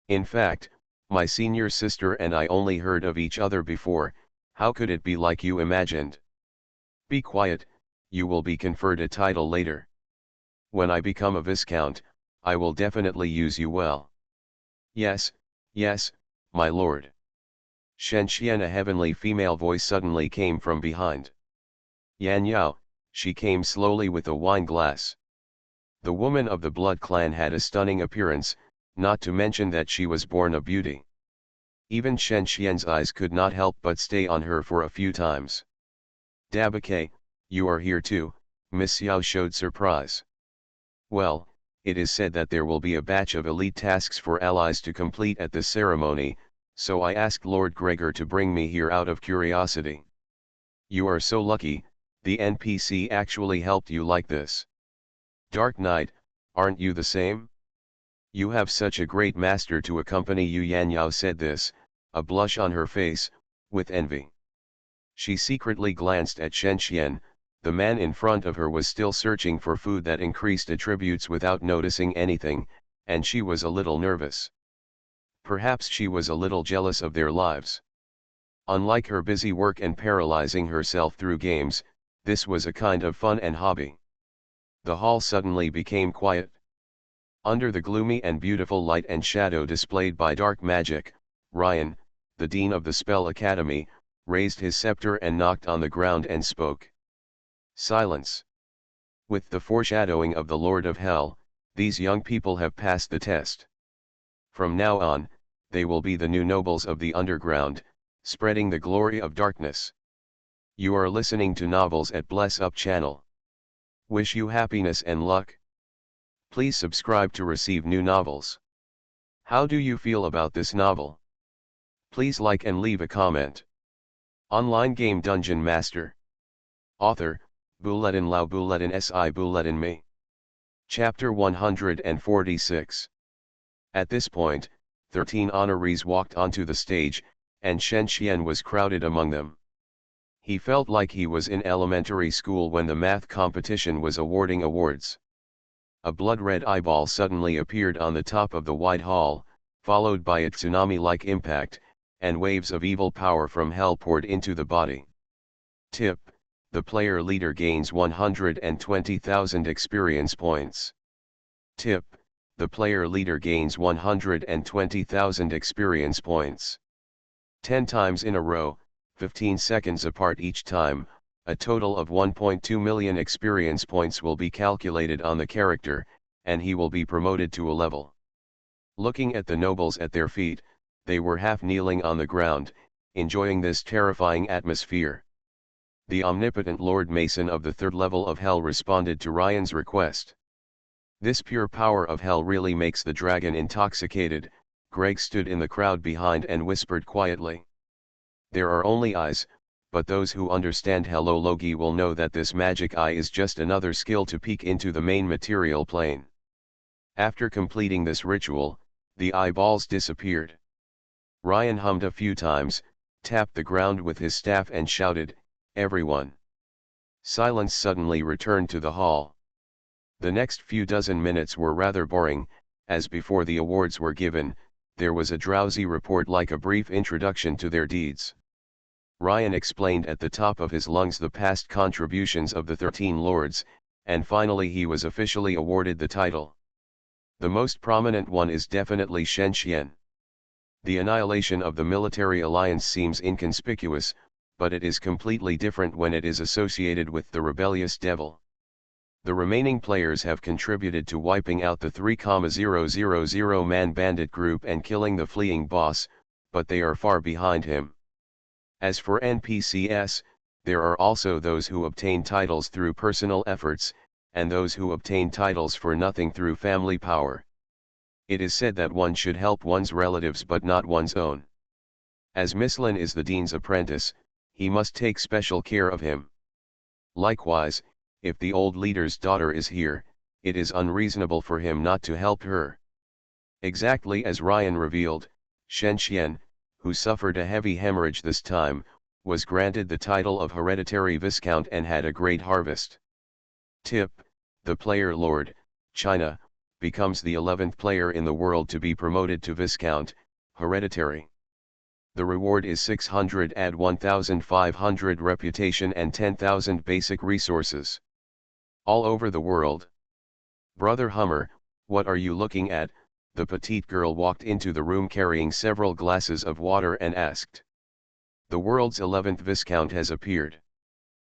"In fact, my senior sister and I only heard of each other before, how could it be like you imagined?" "Be quiet, you will be conferred a title later. When I become a viscount, I will definitely use you well." "Yes, yes, my lord." Shen Xian, a heavenly female voice suddenly came from behind. "Yan Yao," she came slowly with a wine glass. The woman of the Blood Clan had a stunning appearance, not to mention that she was born a beauty. Even Shen Xian's eyes could not help but stay on her for a few times. "Dabake, you are here too," Miss Xiao showed surprise. "Well, it is said that there will be a batch of elite tasks for allies to complete at this ceremony, so I asked Lord Gregor to bring me here out of curiosity." "You are so lucky, the NPC actually helped you like this. Dark Knight, aren't you the same? You have such a great master to accompany you." Yan Yao said this, a blush on her face, with envy. She secretly glanced at Shen Xian. The man in front of her was still searching for food that increased attributes without noticing anything, and she was a little nervous. Perhaps she was a little jealous of their lives. Unlike her busy work and paralyzing herself through games, this was a kind of fun and hobby. The hall suddenly became quiet. Under the gloomy and beautiful light and shadow displayed by dark magic, Ryan, the dean of the Spell Academy, raised his scepter and knocked on the ground and spoke. "Silence. With the foreshadowing of the Lord of Hell, these young people have passed the test. From now on, they will be the new nobles of the underground, spreading the glory of darkness. You are listening to novels at Bless Up channel. Wish you happiness and luck. Please subscribe to receive new novels. How do you feel about this novel? Please like and leave a comment. Online game Dungeon Master. Author, Bulletin Lau Bulletin Si Bulletin Me. Chapter 146. At this point, 13 honorees walked onto the stage, and Shen Xian was crowded among them. He felt like he was in elementary school when the math competition was awarding awards. A blood-red eyeball suddenly appeared on the top of the wide hall, followed by a tsunami-like impact, and waves of evil power from hell poured into the body. Tip: the player leader gains 120,000 experience points. Tip: the player leader gains 120,000 experience points. 10 times in a row, 15 seconds apart each time, a total of 1.2 million experience points will be calculated on the character, and he will be promoted to a level. Looking at the nobles at their feet, they were half kneeling on the ground, enjoying this terrifying atmosphere. The omnipotent Lord Mason of the third level of Hell responded to Ryan's request. This pure power of Hell really makes the dragon intoxicated. Greg stood in the crowd behind and whispered quietly. There are only eyes, but those who understand Hellology will know that this magic eye is just another skill to peek into the main material plane. After completing this ritual, the eyeballs disappeared. Ryan hummed a few times, tapped the ground with his staff and shouted, "Everyone!" Silence suddenly returned to the hall. The next few dozen minutes were rather boring, as before the awards were given, there was a drowsy report like a brief introduction to their deeds. Ryan explained at the top of his lungs the past contributions of the 13 lords, and finally he was officially awarded the title. The most prominent one is definitely Shen Xian. The annihilation of the military alliance seems inconspicuous, but it is completely different when it is associated with the rebellious devil. The remaining players have contributed to wiping out the 3,000-man bandit group and killing the fleeing boss, but they are far behind him. As for NPCs, there are also those who obtain titles through personal efforts, and those who obtain titles for nothing through family power. It is said that one should help one's relatives but not one's own. As Mislin is the dean's apprentice, he must take special care of him. Likewise, if the old leader's daughter is here, it is unreasonable for him not to help her. Exactly as Ryan revealed, Shen Xian, who suffered a heavy hemorrhage this time, was granted the title of Hereditary Viscount and had a great harvest. Tip: the player Lord, China, becomes the 11th player in the world to be promoted to Viscount, Hereditary. The reward is 600 add 1,500 reputation and 10,000 basic resources. All over the world. Brother Hummer, what are you looking at? The petite girl walked into the room carrying several glasses of water and asked. The world's 11th Viscount has appeared.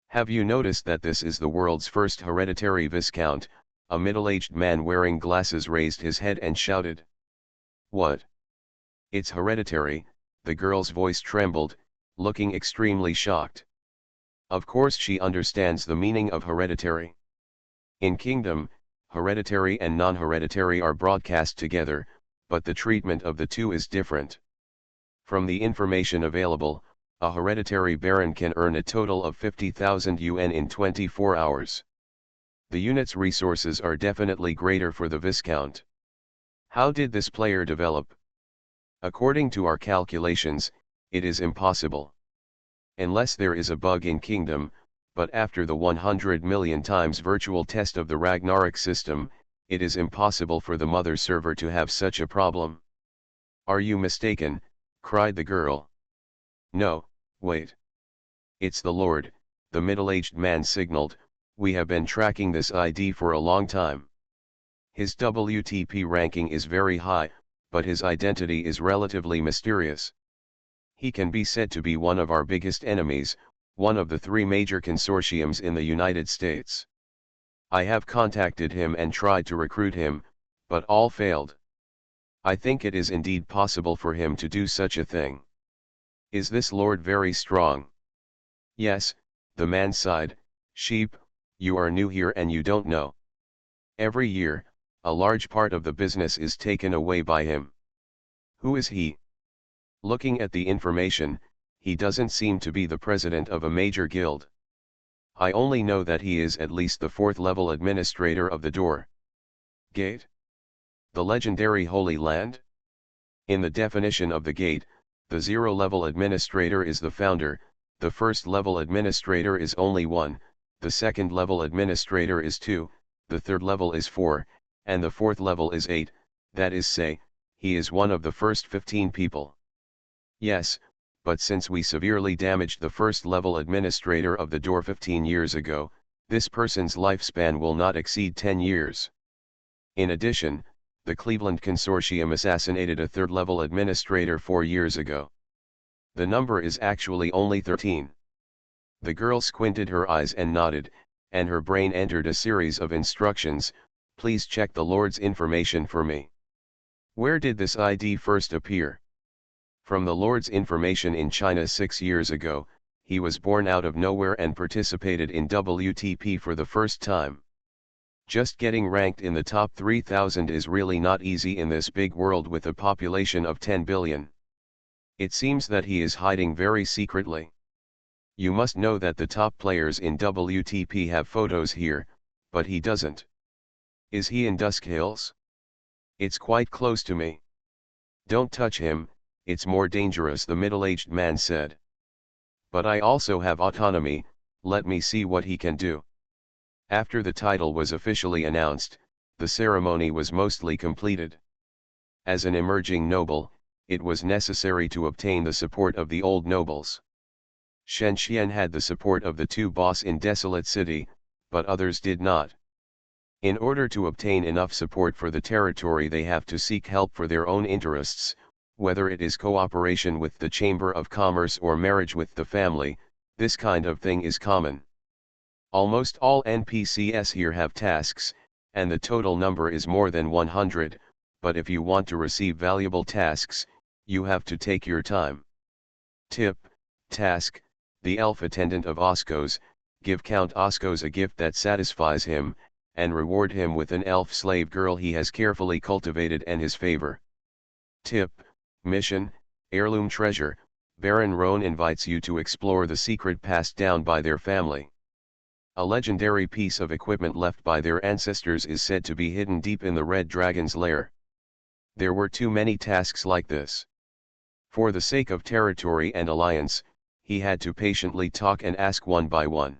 Have you noticed that this is the world's first hereditary Viscount? A middle-aged man wearing glasses raised his head and shouted. What? It's hereditary, the girl's voice trembled, looking extremely shocked. Of course she understands the meaning of hereditary. In Kingdom, hereditary and non-hereditary are broadcast together, but the treatment of the two is different. From the information available, a hereditary baron can earn a total of 50,000 yuan in 24 hours. The unit's resources are definitely greater for the Viscount. How did this player develop? According to our calculations, it is impossible. Unless there is a bug in Kingdom, but after the 100 million times virtual test of the Ragnarok system, it is impossible for the mother server to have such a problem. Are you mistaken? Cried the girl. No, wait. It's the Lord, the middle-aged man signaled. We have been tracking this ID for a long time. His WTP ranking is very high, but his identity is relatively mysterious. He can be said to be one of our biggest enemies, one of the 3 major consortiums in the United States. I have contacted him and tried to recruit him, but all failed. I think it is indeed possible for him to do such a thing. Is this Lord very strong? Yes, the man sighed. Sheep, you are new here and you don't know. Every year, a large part of the business is taken away by him. Who is he? Looking at the information, he doesn't seem to be the president of a major guild. I only know that he is at least the 4th level administrator of the door gate. The legendary Holy Land? In the definition of the gate, the 0 level administrator is the founder, the 1st level administrator is only 1, the 2nd level administrator is 2, the 3rd level is 4, and the 4th level is 8, that is say, he is one of the first 15 people. Yes, but since we severely damaged the 1st level administrator of the door 15 years ago, this person's lifespan will not exceed 10 years. In addition, the Cleveland Consortium assassinated a 3rd level administrator 4 years ago. The number is actually only 13. The girl squinted her eyes and nodded, and her brain entered a series of instructions. Please check the Lord's information for me. Where did this ID first appear? From the Lord's information in China 6 years ago. He was born out of nowhere and participated in WTP for the first time. Just getting ranked in the top 3,000 is really not easy in this big world with a population of 10 billion. It seems that he is hiding very secretly. You must know that the top players in WTP have photos here, but he doesn't. Is he in Dusk Hills? It's quite close to me. Don't touch him, it's more dangerous, the middle-aged man said. But I also have autonomy, let me see what he can do. After the title was officially announced, the ceremony was mostly completed. As an emerging noble, it was necessary to obtain the support of the old nobles. Shen Xian had the support of the 2 boss in Desolate City, but others did not. In order to obtain enough support for the territory, they have to seek help for their own interests, whether it is cooperation with the Chamber of Commerce or marriage with the family. This kind of thing is common. Almost all NPCs here have tasks, and the total number is more than 100, but if you want to receive valuable tasks, you have to take your time. Tip, task, the elf attendant of Oscos, give Count Oscos a gift that satisfies him, and reward him with an elf slave girl he has carefully cultivated and his favor. Tip, mission, heirloom treasure, Baron Roan invites you to explore the secret passed down by their family. A legendary piece of equipment left by their ancestors is said to be hidden deep in the Red Dragon's lair. There were too many tasks like this. For the sake of territory and alliance, he had to patiently talk and ask one by one.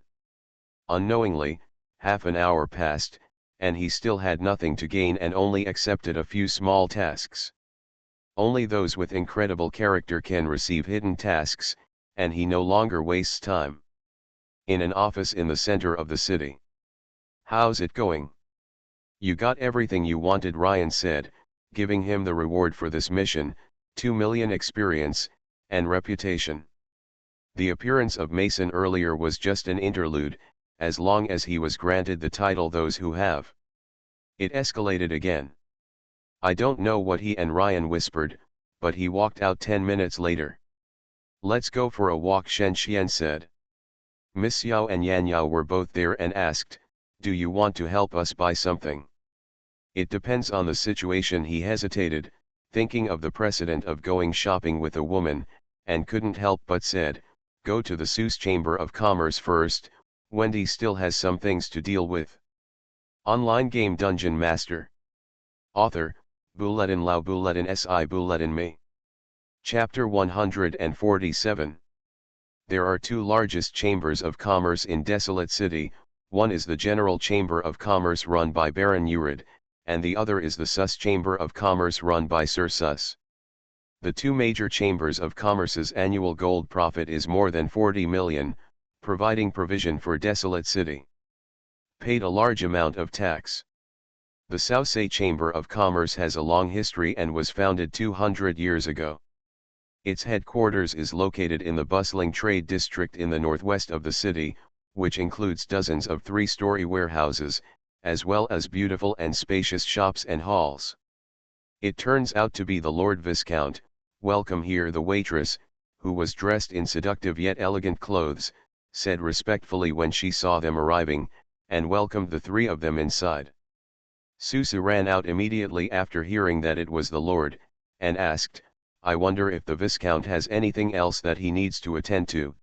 Unknowingly, half an hour passed, and he still had nothing to gain and only accepted a few small tasks. Only those with incredible character can receive hidden tasks, and he no longer wastes time. In an office in the center of the city. How's it going? You got everything you wanted, Ryan said, giving him the reward for this mission, 2 million experience, and reputation. The appearance of Mason earlier was just an interlude, as long as he was granted the title those who have. It escalated again. I don't know what he and Ryan whispered, but he walked out 10 minutes later. Let's go for a walk, Shen Xian said. Miss Yao and Yan Yao were both there and asked, do you want to help us buy something? It depends on the situation. He hesitated, thinking of the precedent of going shopping with a woman, and couldn't help but said, go to the Seuss Chamber of Commerce first, Wendy still has some things to deal with. Online game DungeonMaster. Author, Bulletin Lao Bulletin Si Bulletin Me. Chapter 147. There are 2 largest chambers of commerce in Desolate City, one is the General Chamber of Commerce run by Baron Urid, and the other is the Sus Chamber of Commerce run by Sir Sus. The 2 major chambers of commerce's annual gold profit is more than 40 million, providing provision for Desolate City. Paid a large amount of tax. The Sausay Chamber of Commerce has a long history and was founded 200 years ago. Its headquarters is located in the bustling trade district in the northwest of the city, which includes dozens of 3-story warehouses, as well as beautiful and spacious shops and halls. It turns out to be the Lord Viscount. Welcome here, the waitress, who was dressed in seductive yet elegant clothes, said respectfully when she saw them arriving, and welcomed the 3 of them inside. Susu ran out immediately after hearing that it was the Lord, and asked, I wonder if the Viscount has anything else that he needs to attend to.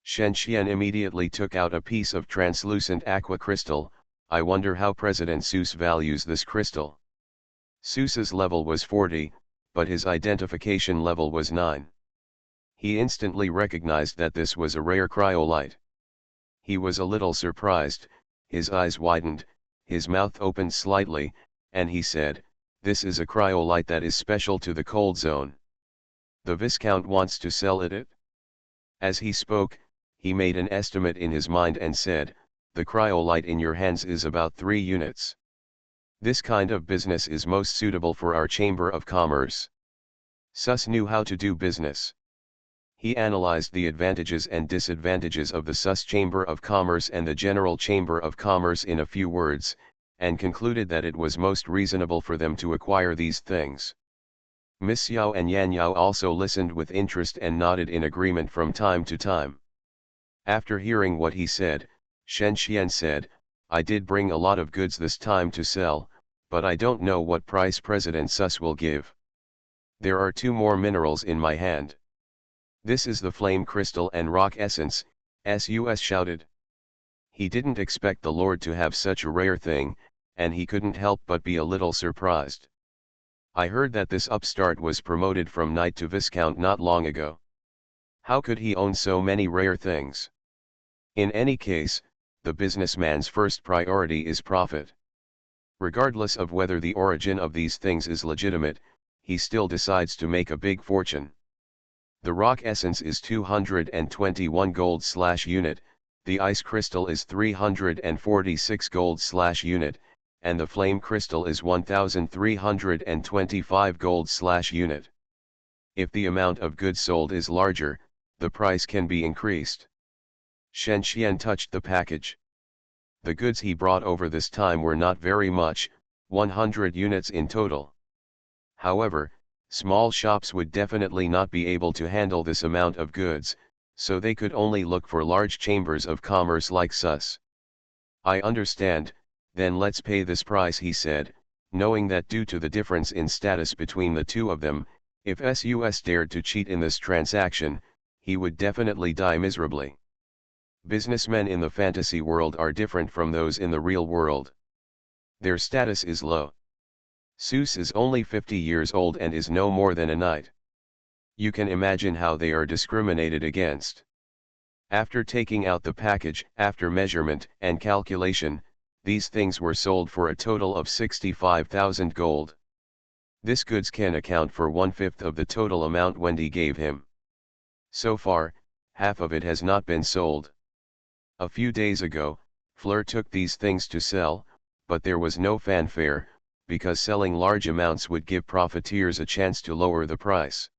Shen Xian immediately took out a piece of translucent aqua crystal. I wonder how President Seuss values this crystal. Seuss's level was 40, but his identification level was 9. He instantly recognized that this was a rare cryolite. He was a little surprised, his eyes widened, his mouth opened slightly, and he said, "This is a cryolite that is special to the cold zone. The Viscount wants to sell it?" As he spoke, he made an estimate in his mind and said, "The cryolite in your hands is about 3 units. This kind of business is most suitable for our Chamber of Commerce." Sus knew how to do business. He analyzed the advantages and disadvantages of the Sus Chamber of Commerce and the General Chamber of Commerce in a few words, and concluded that it was most reasonable for them to acquire these things. Miss Yao and Yan Yao also listened with interest and nodded in agreement from time to time. After hearing what he said, Shen Xian said, "I did bring a lot of goods this time to sell, but I don't know what price President Sus will give. There are 2 more minerals in my hand. This is the flame crystal and rock essence," Sus shouted. He didn't expect the Lord to have such a rare thing, and he couldn't help but be a little surprised. "I heard that this upstart was promoted from knight to viscount not long ago. How could he own so many rare things?" In any case, the businessman's first priority is profit. Regardless of whether the origin of these things is legitimate, he still decides to make a big fortune. The rock essence is 221 gold/unit, the ice crystal is 346 gold/unit, and the flame crystal is 1325 gold/unit. If the amount of goods sold is larger, the price can be increased. Shen Xian touched the package. The goods he brought over this time were not very much, 100 units in total. However, small shops would definitely not be able to handle this amount of goods, so they could only look for large chambers of commerce like Sus. "I understand, then let's pay this price," he said, knowing that due to the difference in status between the two of them, if Sus dared to cheat in this transaction, he would definitely die miserably. Businessmen in the fantasy world are different from those in the real world. Their status is low. Seuss is only 50 years old and is no more than a knight. You can imagine how they are discriminated against. After taking out the package, after measurement and calculation, these things were sold for a total of 65,000 gold. This goods can account for 1/5 of the total amount Wendy gave him. So far, half of it has not been sold. A few days ago, Fleur took these things to sell, but there was no fanfare, because selling large amounts would give profiteers a chance to lower the price.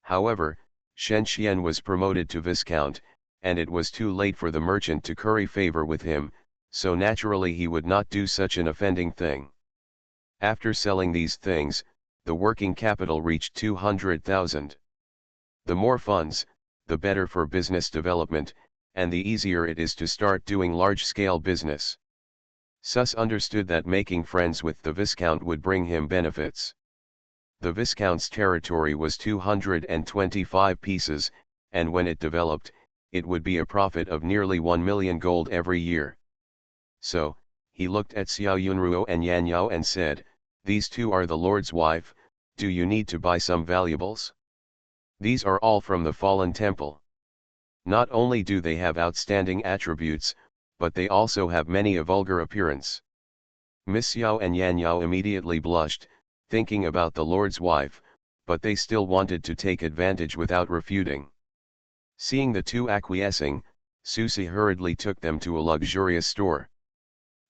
However, Shen Xian was promoted to Viscount, and it was too late for the merchant to curry favor with him, so naturally he would not do such an offending thing. After selling these things, the working capital reached 200,000. The more funds, the better for business development, and the easier it is to start doing large-scale business. Sus understood that making friends with the Viscount would bring him benefits. The Viscount's territory was 225 pieces, and when it developed, it would be a profit of nearly 1 million gold every year. So, he looked at Xiao Yunruo and Yan Yao and said, "These two are the Lord's wife, do you need to buy some valuables? These are all from the fallen temple. Not only do they have outstanding attributes, but they also have many a vulgar appearance." Miss Yao and Yan Yao immediately blushed, thinking about the Lord's wife, but they still wanted to take advantage without refuting. Seeing the two acquiescing, Susie hurriedly took them to a luxurious store.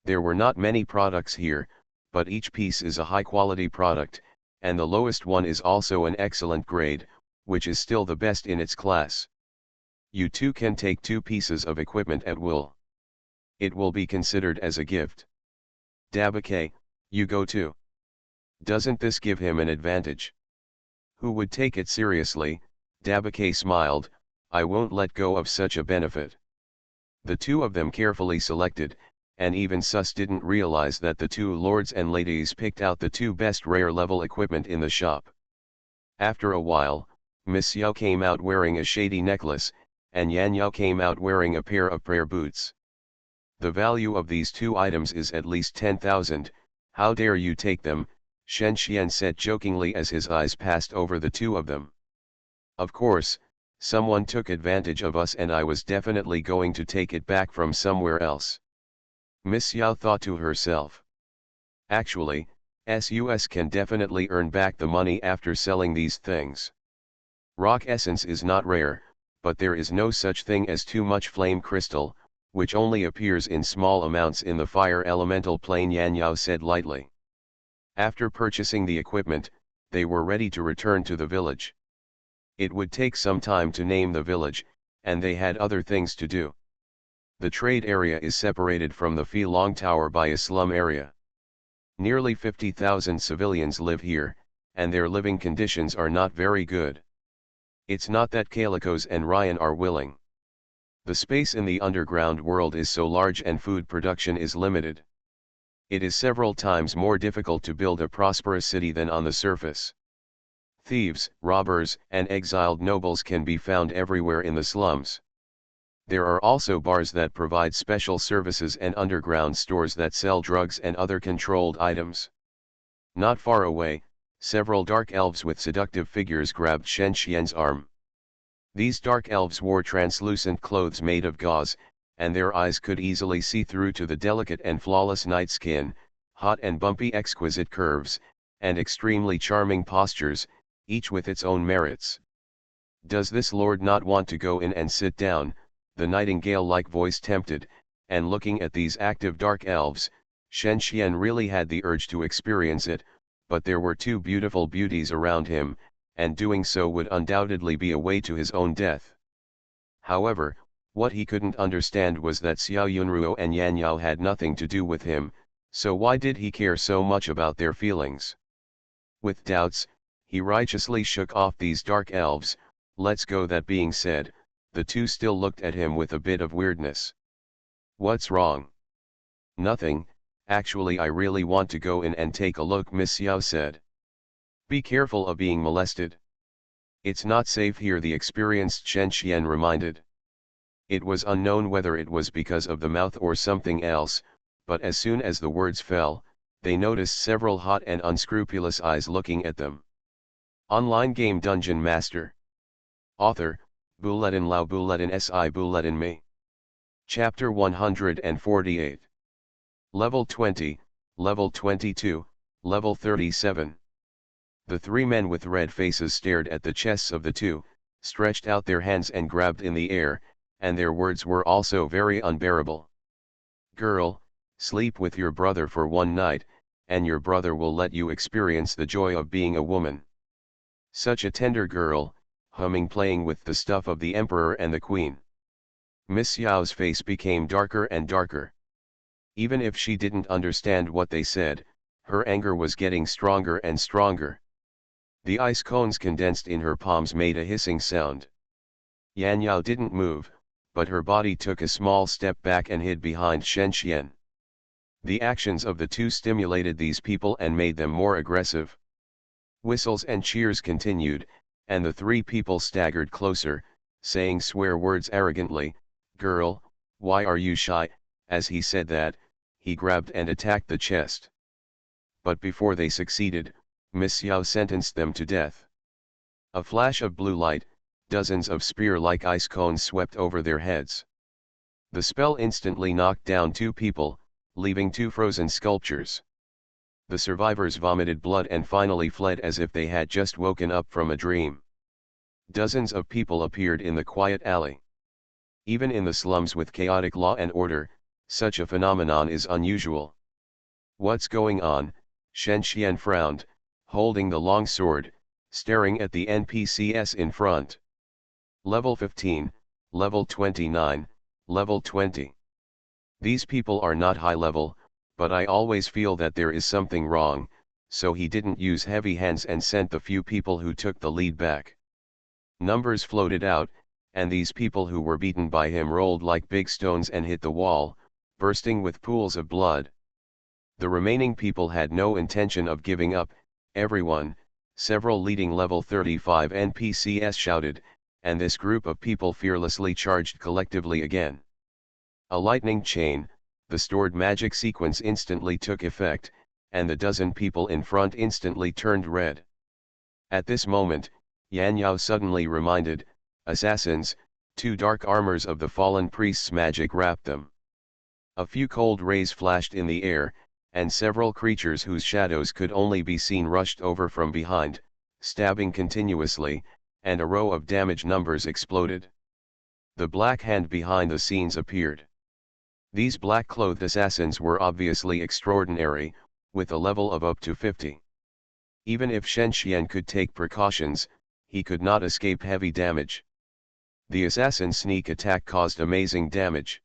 There were not many products here, but each piece is a high-quality product, and the lowest one is also an excellent grade, which is still the best in its class. You too can take 2 pieces of equipment at will. It will be considered as a gift. Dabake, you go too. Doesn't this give him an advantage? Who would take it seriously? Dabake smiled, I won't let go of such a benefit. The two of them carefully selected, and even Sus didn't realize that the two lords and ladies picked out the 2 best rare level equipment in the shop. After a while, Miss Yao came out wearing a shady necklace, and Yan Yao came out wearing a pair of prayer boots. The value of these two items is at least 10,000, how dare you take them, Shen Xian said jokingly as his eyes passed over the two of them. Of course, someone took advantage of us and I was definitely going to take it back from somewhere else. Miss Yao thought to herself. Actually, SUS can definitely earn back the money after selling these things. Rock essence is not rare, but there is no such thing as too much flame crystal, which only appears in small amounts in the fire elemental plane, Yan Yao said lightly. After purchasing the equipment, they were ready to return to the village. It would take some time to name the village, and they had other things to do. The trade area is separated from the Filong Tower by a slum area. Nearly 50,000 civilians live here, and their living conditions are not very good. It's not that Calicos and Ryan are willing. The space in the underground world is so large and food production is limited. It is several times more difficult to build a prosperous city than on the surface. Thieves, robbers, and exiled nobles can be found everywhere in the slums. There are also bars that provide special services and underground stores that sell drugs and other controlled items. Not far away, several dark elves with seductive figures grabbed Shen Xian's arm. These dark elves wore translucent clothes made of gauze, and their eyes could easily see through to the delicate and flawless night skin, hot and bumpy exquisite curves, and extremely charming postures, each with its own merits. Does this lord not want to go in and sit down? The nightingale-like voice tempted, and looking at these active dark elves, Shen Xian really had the urge to experience it, but there were two beautiful beauties around him, and doing so would undoubtedly be a way to his own death. However, what he couldn't understand was that Xiao Yunruo and Yan Yao had nothing to do with him, so why did he care so much about their feelings? With doubts, he righteously shook off these dark elves. Let's go. That being said, the two still looked at him with a bit of weirdness. What's wrong? Nothing, actually I really want to go in and take a look, Miss Xiao said. Be careful of being molested. It's not safe here, the experienced Shen Xian reminded. It was unknown whether it was because of the mouth or something else, but as soon as the words fell, they noticed several hot and unscrupulous eyes looking at them. Online game DungeonMaster. Author, Bulletin Lao Bulletin Si Bulletin Me. Chapter 148. Level 20, Level 22, Level 37. The three men with red faces stared at the chests of the two, stretched out their hands and grabbed in the air, and their words were also very unbearable. Girl, sleep with your brother for one night, and your brother will let you experience the joy of being a woman. Such a tender girl, humming, playing with the stuff of the emperor and the queen. Miss Yao's face became darker and darker. Even if she didn't understand what they said, her anger was getting stronger and stronger. The ice cones condensed in her palms made a hissing sound. Yan Yao didn't move, but her body took a small step back and hid behind Shen Xian. The actions of the two stimulated these people and made them more aggressive. Whistles and cheers continued, and the three people staggered closer, saying swear words arrogantly. Girl, why are you shy? As he said that, he grabbed and attacked the chest. But before they succeeded, Miss Yao sentenced them to death. A flash of blue light, dozens of spear-like ice cones swept over their heads. The spell instantly knocked down two people, leaving two frozen sculptures. The survivors vomited blood and finally fled as if they had just woken up from a dream. Dozens of people appeared in the quiet alley. Even in the slums with chaotic law and order, such a phenomenon is unusual. What's going on? Shen Xian frowned, holding the long sword, staring at the NPCs in front. Level 15, Level 29, Level 20. These people are not high level, but I always feel that there is something wrong, so he didn't use heavy hands and sent the few people who took the lead back. Numbers floated out, and these people who were beaten by him rolled like big stones and hit the wall, bursting with pools of blood. The remaining people had no intention of giving up. Everyone, Several leading level 35 NPCs shouted, and this group of people fearlessly charged collectively again. A lightning chain, the stored magic sequence instantly took effect, and the dozen people in front instantly turned red. At this moment, Yan Yao suddenly reminded, assassins, 2 dark armors of the fallen priest's magic wrapped them. A few cold rays flashed in the air, and several creatures whose shadows could only be seen rushed over from behind, stabbing continuously, and a row of damage numbers exploded. The Black Hand behind the scenes appeared. These black-clothed assassins were obviously extraordinary, with a level of up to 50. Even if Shen Xian could take precautions, he could not escape heavy damage. The assassin's sneak attack caused amazing damage.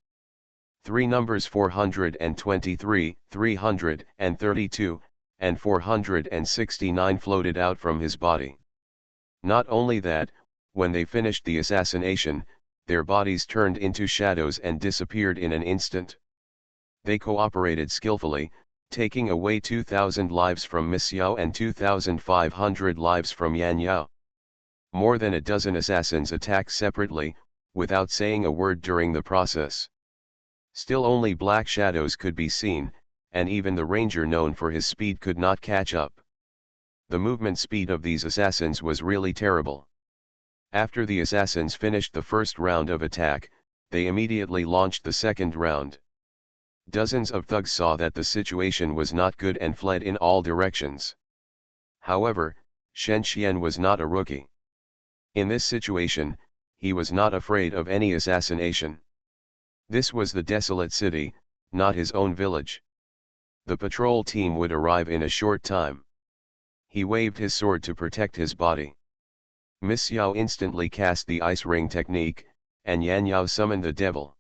3 numbers 423, 332, and 469 floated out from his body. Not only that, when they finished the assassination, their bodies turned into shadows and disappeared in an instant. They cooperated skillfully, taking away 2,000 lives from Miss Yao and 2,500 lives from Yan Yao. More than a dozen assassins attacked separately, without saying a word during the process. Still only black shadows could be seen, and even the ranger known for his speed could not catch up. The movement speed of these assassins was really terrible. After the assassins finished the first round of attack, they immediately launched the second round. Dozens of thugs saw that the situation was not good and fled in all directions. However, Shen Xian was not a rookie. In this situation, he was not afraid of any assassination. This was the desolate city, not his own village. The patrol team would arrive in a short time. He waved his sword to protect his body. Miss Yao instantly cast the ice ring technique, and Yan Yao summoned the devil.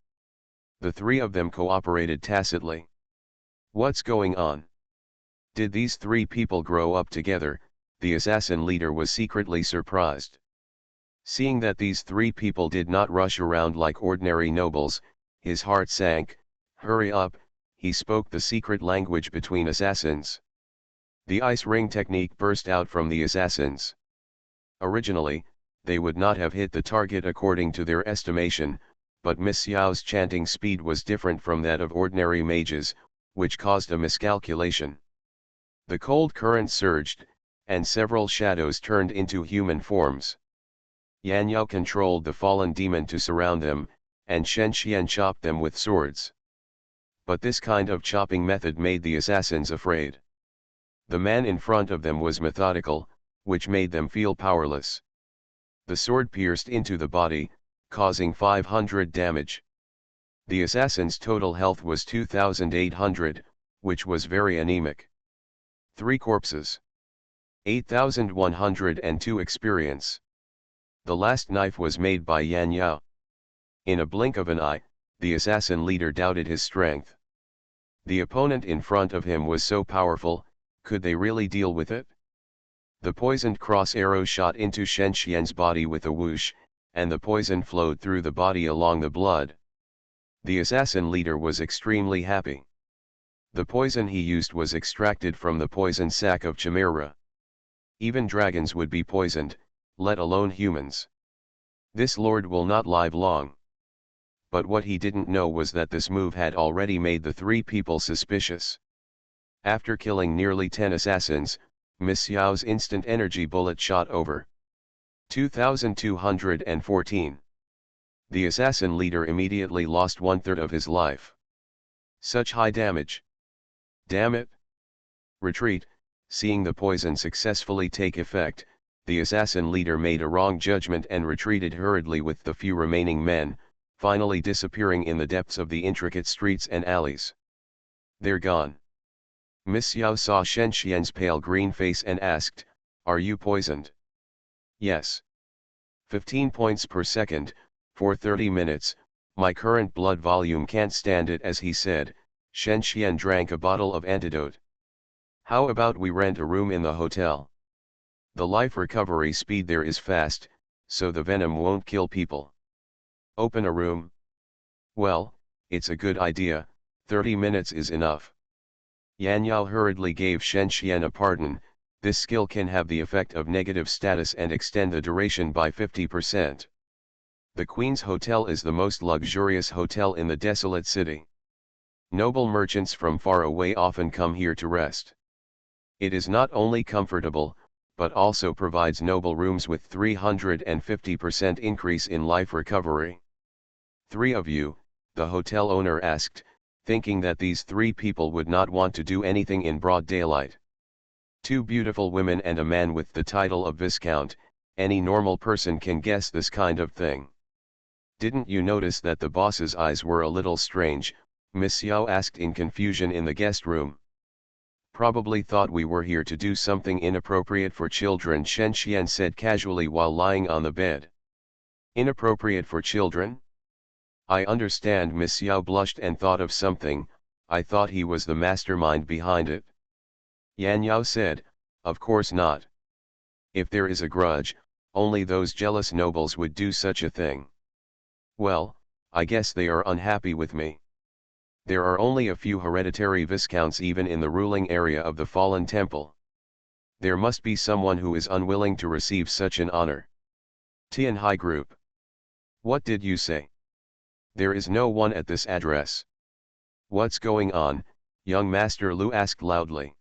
The 3 of them cooperated tacitly. What's going on? Did these 3 people grow up together? The assassin leader was secretly surprised. Seeing that these 3 people did not rush around like ordinary nobles, his heart sank. Hurry up, he spoke the secret language between assassins. The ice ring technique burst out from the assassins. Originally, they would not have hit the target according to their estimation, but Miss Yao's chanting speed was different from that of ordinary mages, which caused a miscalculation. The cold current surged, and several shadows turned into human forms. Yan Yao controlled the fallen demon to surround them, and Shen Xian chopped them with swords. But this kind of chopping method made the assassins afraid. The man in front of them was methodical, which made them feel powerless. The sword pierced into the body, causing 500 damage. The assassin's total health was 2,800, which was very anemic. 3 corpses. 8,102 experience. The last knife was made by Yan Yao. In a blink of an eye, the assassin leader doubted his strength. The opponent in front of him was so powerful, could they really deal with it? The poisoned cross arrow shot into Shen Xian's body with a whoosh, and the poison flowed through the body along the blood. The assassin leader was extremely happy. The poison he used was extracted from the poison sac of Chimera. Even dragons would be poisoned, let alone humans. This lord will not live long. But what he didn't know was that this move had already made the 3 people suspicious. After killing nearly 10 assassins, Miss Yao's instant energy bullet shot over 2,214. The assassin leader immediately lost 1/3 of his life. Such high damage. Damn it! Retreat. Seeing the poison successfully take effect, the assassin leader made a wrong judgment and retreated hurriedly with the few remaining men, finally disappearing in the depths of the intricate streets and alleys. They're gone. Miss Yao saw Shen Xian's pale green face and asked, "Are you poisoned?" "Yes. 15 points per second, for 30 minutes, my current blood volume can't stand it." As he said, Shen Xian drank a bottle of antidote. "How about we rent a room in the hotel? The life recovery speed there is fast, so the venom won't kill people." "Open a room?" "Well, it's a good idea, 30 minutes is enough." Yan Yao hurriedly gave Shen Xian a pardon, This skill can have the effect of negative status and extend the duration by 50%. The Queen's Hotel is the most luxurious hotel in the desolate city. Noble merchants from far away often come here to rest. It is not only comfortable, but also provides noble rooms with 350% increase in life recovery. 3 of you, the hotel owner asked, thinking that these 3 people would not want to do anything in broad daylight. 2 beautiful women and a man with the title of Viscount. Any normal person can guess this kind of thing. Didn't you notice that the boss's eyes were a little strange? Miss Yao asked in confusion in the guest room. Probably thought we were here to do something inappropriate for children, Shen Xian said casually while lying on the bed. Inappropriate for children? I understand. Miss Yao blushed and thought of something. I thought he was the mastermind behind it. Yan Yao said, of course not. If there is a grudge, only those jealous nobles would do such a thing. Well, I guess they are unhappy with me. There are only a few hereditary viscounts even in the ruling area of the fallen temple. There must be someone who is unwilling to receive such an honor. Tianhai Group. What did you say? There is no one at this address. What's going on? Young Master Lu asked loudly.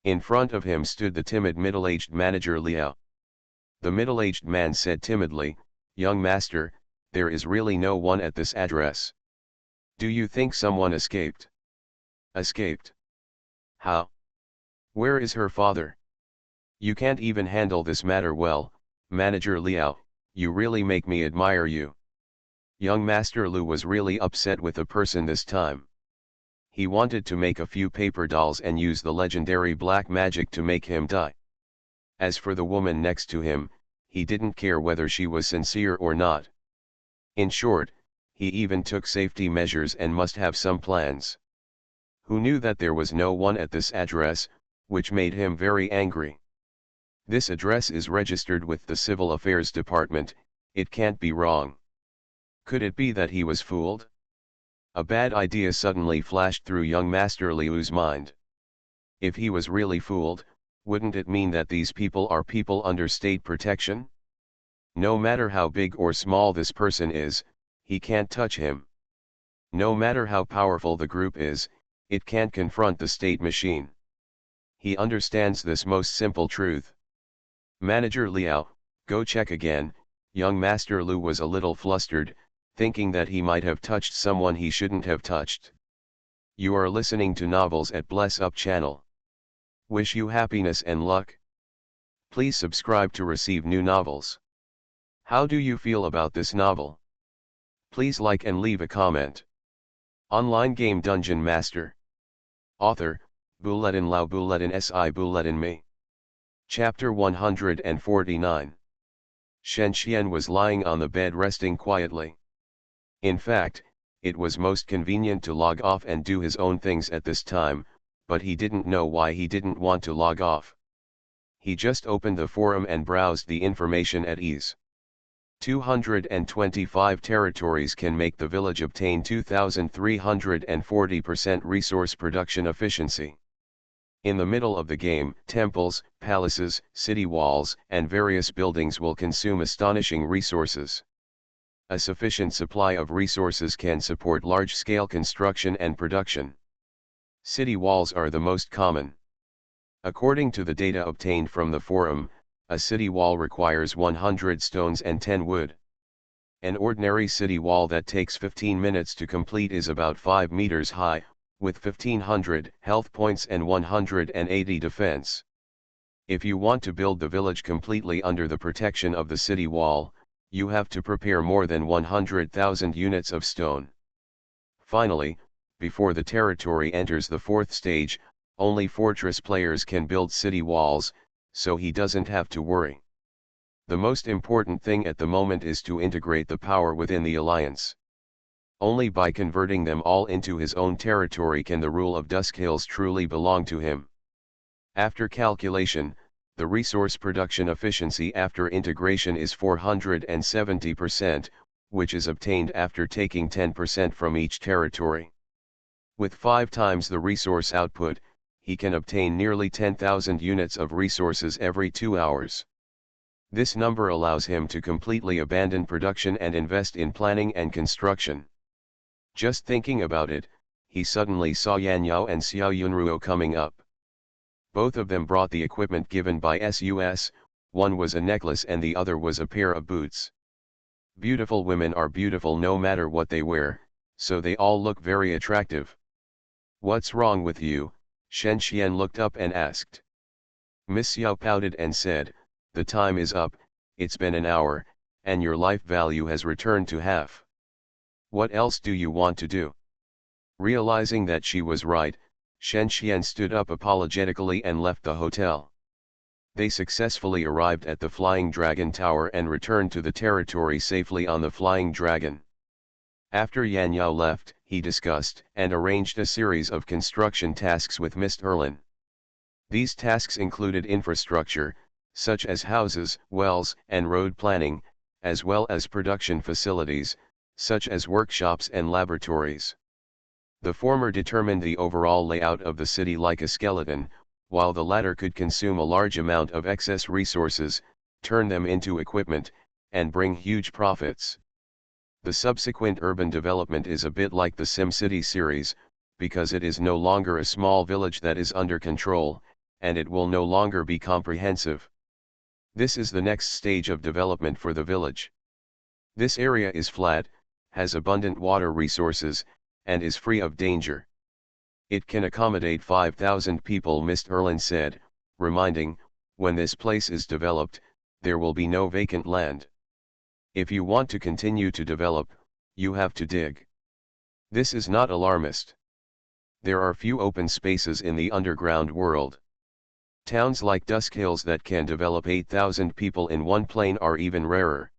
In front of him stood the timid middle-aged manager Liao. The middle-aged man said timidly, Young Master, there is really no one at this address. Do you think someone escaped? Escaped? How? Where is her father? You can't even handle this matter well, Manager Liao, you really make me admire you. Young Master Lu was really upset with the person this time. He wanted to make a few paper dolls and use the legendary black magic to make him die. As for the woman next to him, he didn't care whether she was sincere or not. In short, he even took safety measures and must have some plans. Who knew that there was no one at this address, which made him very angry. This address is registered with the Civil Affairs Department, it can't be wrong. Could it be that he was fooled? A bad idea suddenly flashed through young Master Liu's mind. If he was really fooled, wouldn't it mean that these people are people under state protection? No matter how big or small this person is, he can't touch him. No matter how powerful the group is, it can't confront the state machine. He understands this most simple truth. Manager Liao, go check again. Young Master Lu was a little flustered, thinking that he might have touched someone he shouldn't have touched. You are listening to Novels at Bless Up channel. Wish you happiness and luck. Please subscribe to receive new novels. How do you feel about this novel? Please like and leave a comment. Online game Dungeon Master. Author, Buletin Lao Buletin Si Buletin Me. Chapter 149. Shen Xian was lying on the bed resting quietly. In fact, it was most convenient to log off and do his own things at this time, but he didn't know why he didn't want to log off. He just opened the forum and browsed the information at ease. 225 territories can make the village obtain 2,340% resource production efficiency. In the middle of the game, temples, palaces, city walls, and various buildings will consume astonishing resources. A sufficient supply of resources can support large-scale construction and production. City walls are the most common. According to the data obtained from the forum, a city wall requires 100 stones and 10 wood. An ordinary city wall that takes 15 minutes to complete is about 5 meters high, with 1500 health points and 180 defense. If you want to build the village completely under the protection of the city wall, you have to prepare more than 100,000 units of stone. Finally, before the territory enters the 4th stage, only fortress players can build city walls, so he doesn't have to worry. The most important thing at the moment is to integrate the power within the alliance. Only by converting them all into his own territory can the rule of Dusk Hills truly belong to him. After calculation, the resource production efficiency after integration is 470%, which is obtained after taking 10% from each territory. With 5 times the resource output, he can obtain nearly 10,000 units of resources every 2 hours. This number allows him to completely abandon production and invest in planning and construction. Just thinking about it, he suddenly saw Yan Yao and Xiao Yunruo coming up. Both of them brought the equipment given by SUS, one was a necklace and the other was a pair of boots. Beautiful women are beautiful no matter what they wear, so they all look very attractive. "What's wrong with you?" Shen Xian looked up and asked. Miss Xiao pouted and said, "The time is up, it's been an hour, and your life value has returned to half. What else do you want to do?" Realizing that she was right, Shen Xian stood up apologetically and left the hotel. They successfully arrived at the Flying Dragon Tower and returned to the territory safely on the Flying Dragon. After Yan Yao left, he discussed and arranged a series of construction tasks with Mr. Erlin. These tasks included infrastructure, such as houses, wells, and road planning, as well as production facilities, such as workshops and laboratories. The former determined the overall layout of the city like a skeleton, while the latter could consume a large amount of excess resources, turn them into equipment, and bring huge profits. The subsequent urban development is a bit like the SimCity series, because it is no longer a small village that is under control, and it will no longer be comprehensive. This is the next stage of development for the village. This area is flat, has abundant water resources, and is free of danger. It can accommodate 5,000 people, Mr. Erlin said, reminding, when this place is developed, there will be no vacant land. If you want to continue to develop, you have to dig. This is not alarmist. There are few open spaces in the underground world. Towns like Dusk Hills that can develop 8,000 people in one plane are even rarer.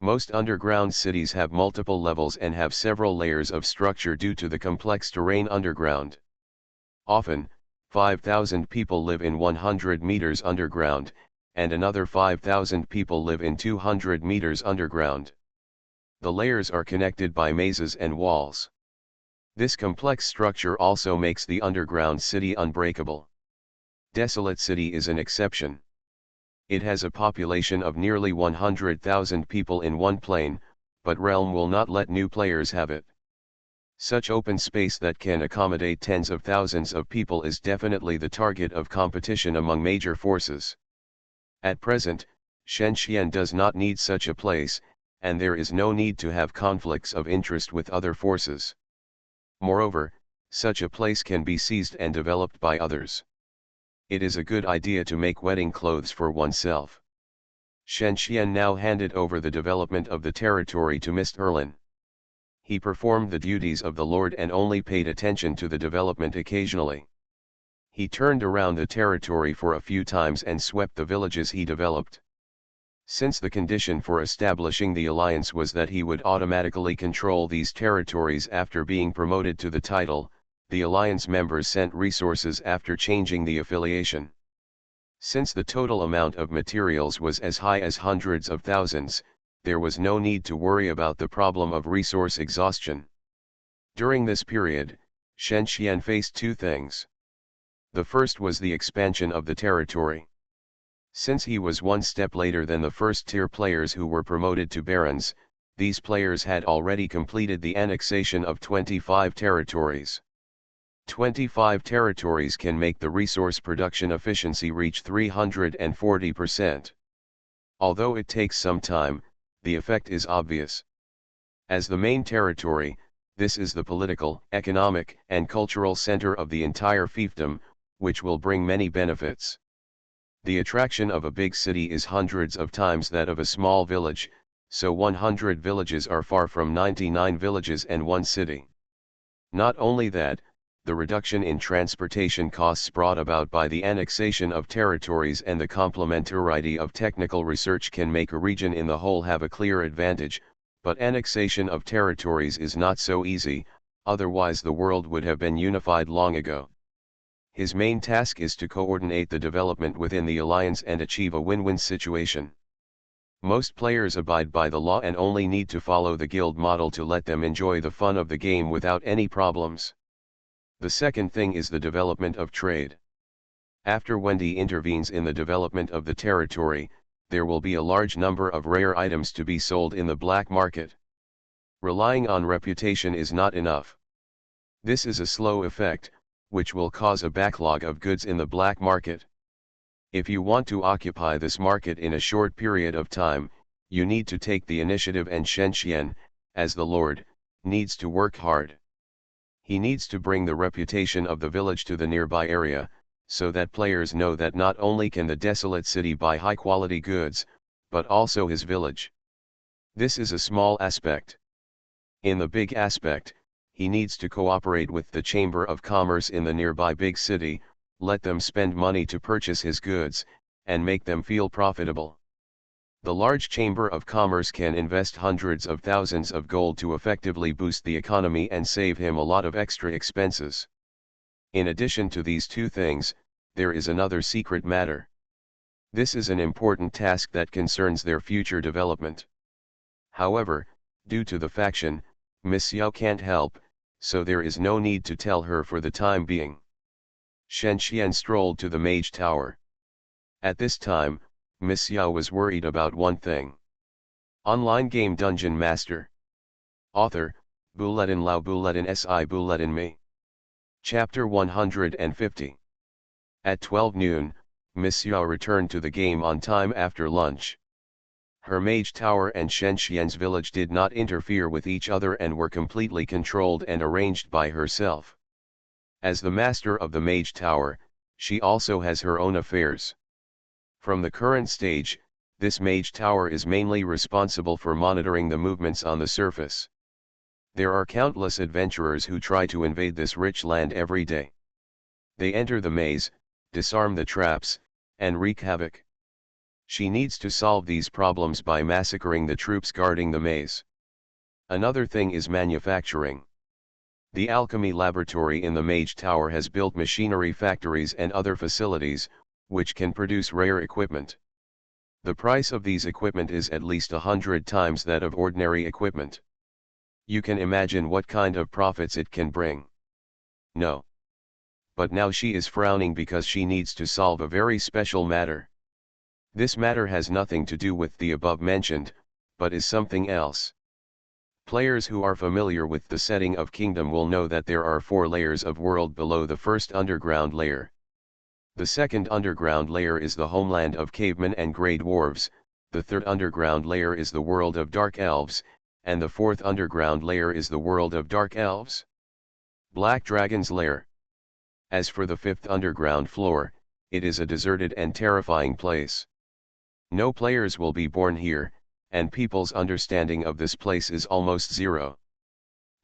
Most underground cities have multiple levels and have several layers of structure due to the complex terrain underground. Often, 5,000 people live in 100 meters underground, and another 5,000 people live in 200 meters underground. The layers are connected by mazes and walls. This complex structure also makes the underground city unbreakable. Desolate City is an exception. It has a population of nearly 100,000 people in one plane, but Realm will not let new players have it. Such open space that can accommodate tens of thousands of people is definitely the target of competition among major forces. At present, Shen Xian does not need such a place, and there is no need to have conflicts of interest with other forces. Moreover, such a place can be seized and developed by others. It is a good idea to make wedding clothes for oneself. Shen Xian now handed over the development of the territory to Mr. Erlin. He performed the duties of the Lord and only paid attention to the development occasionally. He turned around the territory for a few times and swept the villages he developed. Since the condition for establishing the alliance was that he would automatically control these territories after being promoted to the title, the alliance members sent resources after changing the affiliation. Since the total amount of materials was as high as hundreds of thousands, there was no need to worry about the problem of resource exhaustion. During this period, Shen Xian faced two things. The first was the expansion of the territory. Since he was one step later than the first-tier players who were promoted to barons, these players had already completed the annexation of 25 territories. 25 territories can make the resource production efficiency reach 340%. Although it takes some time, the effect is obvious. As the main territory, this is the political, economic, and cultural center of the entire fiefdom, which will bring many benefits. The attraction of a big city is hundreds of times that of a small village, so 100 villages are far from 99 villages and one city. Not only that, the reduction in transportation costs brought about by the annexation of territories and the complementarity of technical research can make a region in the whole have a clear advantage, but annexation of territories is not so easy, otherwise the world would have been unified long ago. His main task is to coordinate the development within the alliance and achieve a win-win situation. Most players abide by the law and only need to follow the guild model to let them enjoy the fun of the game without any problems. The second thing is the development of trade. After Wendy intervenes in the development of the territory, there will be a large number of rare items to be sold in the black market. Relying on reputation is not enough. This is a slow effect, which will cause a backlog of goods in the black market. If you want to occupy this market in a short period of time, you need to take the initiative, and Shen Xian, as the Lord, needs to work hard. He needs to bring the reputation of the village to the nearby area, so that players know that not only can the desolate city buy high-quality goods, but also his village. This is a small aspect. In the big aspect, he needs to cooperate with the Chamber of Commerce in the nearby big city, let them spend money to purchase his goods, and make them feel profitable. The large Chamber of Commerce can invest hundreds of thousands of gold to effectively boost the economy and save him a lot of extra expenses. In addition to these two things, there is another secret matter. This is an important task that concerns their future development. However, due to the faction, Miss Xiao can't help, so there is no need to tell her for the time being. Shen Xian strolled to the Mage Tower. At this time, Miss Xiao was worried about one thing. Online game DungeonMaster. Author, Bulletin Lao Bulletin Si Bulletin Me. Chapter 150. At 12 noon, Miss Xiao returned to the game on time after lunch. Her Mage Tower and Shen Xian's village did not interfere with each other and were completely controlled and arranged by herself. As the master of the Mage Tower, she also has her own affairs. From the current stage, this Mage Tower is mainly responsible for monitoring the movements on the surface. There are countless adventurers who try to invade this rich land every day. They enter the maze, disarm the traps, and wreak havoc. She needs to solve these problems by massacring the troops guarding the maze. Another thing is manufacturing. The alchemy laboratory in the Mage Tower has built machinery factories and other facilities, which can produce rare equipment. The price of these equipment is at least 100 times that of ordinary equipment. You can imagine what kind of profits it can bring. No. But now she is frowning because she needs to solve a very special matter. This matter has nothing to do with the above mentioned, but is something else. Players who are familiar with the setting of Kingdom will know that there are 4 layers of world below the first underground layer. The second underground layer is the homeland of cavemen and grey dwarves, the third underground layer is the world of dark elves, and the fourth underground layer is the world of dark elves. Black Dragon's Lair. As for the fifth underground floor, it is a deserted and terrifying place. No players will be born here, and people's understanding of this place is almost zero.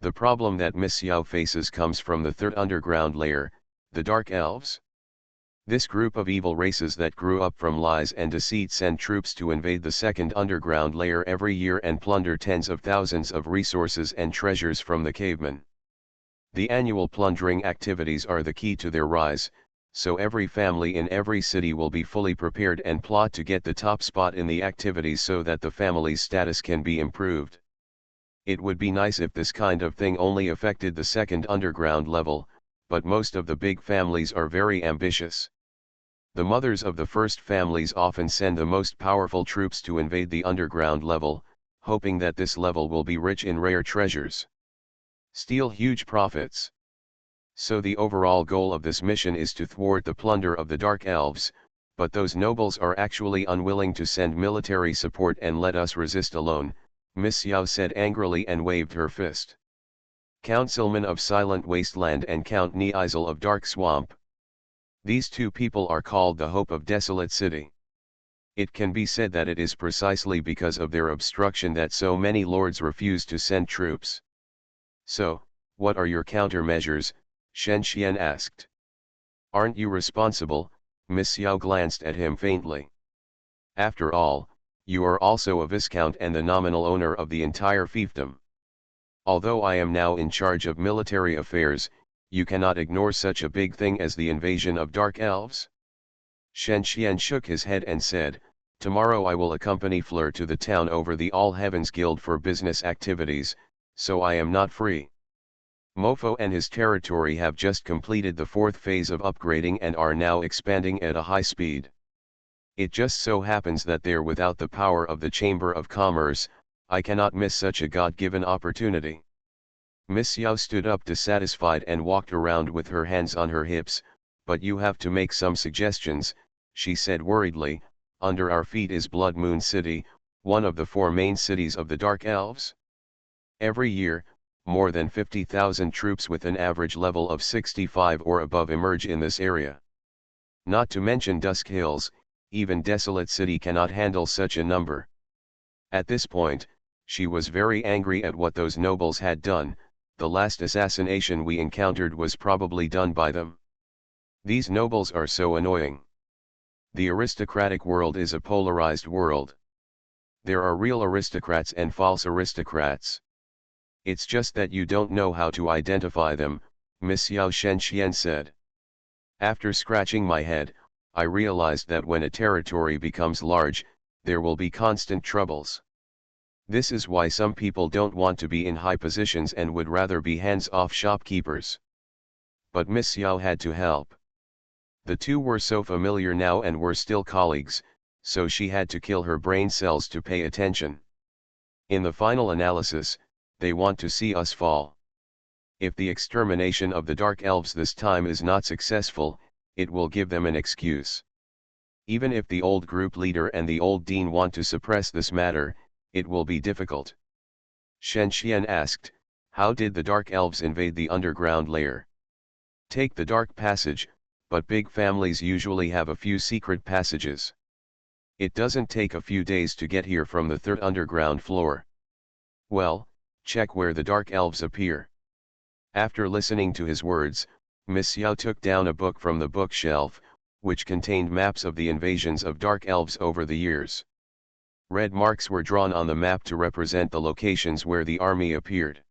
The problem that Miss Xiao faces comes from the third underground layer, the Dark Elves. This group of evil races that grew up from lies and deceit send troops to invade the second underground layer every year and plunder tens of thousands of resources and treasures from the cavemen. The annual plundering activities are the key to their rise, so every family in every city will be fully prepared and plot to get the top spot in the activities so that the family's status can be improved. It would be nice if this kind of thing only affected the second underground level, but most of the big families are very ambitious. The mothers of the first families often send the most powerful troops to invade the underground level, hoping that this level will be rich in rare treasures. Steal huge profits. So the overall goal of this mission is to thwart the plunder of the Dark Elves, but those nobles are actually unwilling to send military support and let us resist alone, Miss Xiao said angrily and waved her fist. Count Silman of Silent Wasteland and Count Neisel of Dark Swamp. These two people are called the Hope of Desolate City. It can be said that it is precisely because of their obstruction that so many lords refuse to send troops. So, what are your countermeasures? Shen Xian asked. Aren't you responsible? Miss Xiao glanced at him faintly. After all, you are also a viscount and the nominal owner of the entire fiefdom. Although I am now in charge of military affairs, you cannot ignore such a big thing as the invasion of Dark Elves. Shen Xian shook his head and said, tomorrow I will accompany Fleur to the town over the All Heavens Guild for business activities, so I am not free. Mofo and his territory have just completed the fourth phase of upgrading and are now expanding at a high speed. It just so happens that they're without the power of the Chamber of Commerce. I cannot miss such a God-given opportunity. Miss Yao stood up dissatisfied and walked around with her hands on her hips. But you have to make some suggestions, she said worriedly. Under our feet is Blood Moon City, one of the 4 main cities of the Dark Elves. Every year, more than 50,000 troops with an average level of 65 or above emerge in this area. Not to mention Dusk Hills, even Desolate City cannot handle such a number. At this point, she was very angry at what those nobles had done. The last assassination we encountered was probably done by them. These nobles are so annoying. The aristocratic world is a polarized world. There are real aristocrats and false aristocrats. It's just that you don't know how to identify them, Miss Yao Shenxian said. After scratching my head, I realized that when a territory becomes large, there will be constant troubles. This is why some people don't want to be in high positions and would rather be hands-off shopkeepers. But Miss Yao had to help. The two were so familiar now and were still colleagues, so she had to kill her brain cells to pay attention. In the final analysis, they want to see us fall. If the extermination of the Dark Elves this time is not successful, it will give them an excuse. Even if the old group leader and the old dean want to suppress this matter, it will be difficult. Shen Xian asked, how did the Dark Elves invade the underground layer? Take the Dark Passage, but big families usually have a few secret passages. It doesn't take a few days to get here from the 3rd underground floor. Well, check where the Dark Elves appear. After listening to his words, Miss Yao took down a book from the bookshelf, which contained maps of the invasions of Dark Elves over the years. Red marks were drawn on the map to represent the locations where the army appeared.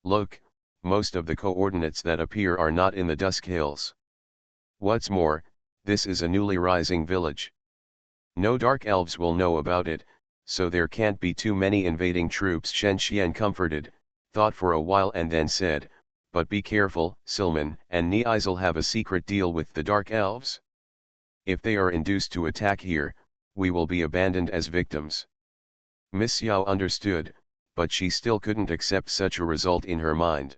Look, most of the coordinates that appear are not in the Dusk Hills. What's more, this is a newly rising village. No Dark Elves will know about it, so there can't be too many invading troops. Shen Xian comforted, thought for a while and then said, but be careful, Silman and Niizel have a secret deal with the Dark Elves. If they are induced to attack here, we will be abandoned as victims. Miss Yao understood, but she still couldn't accept such a result in her mind.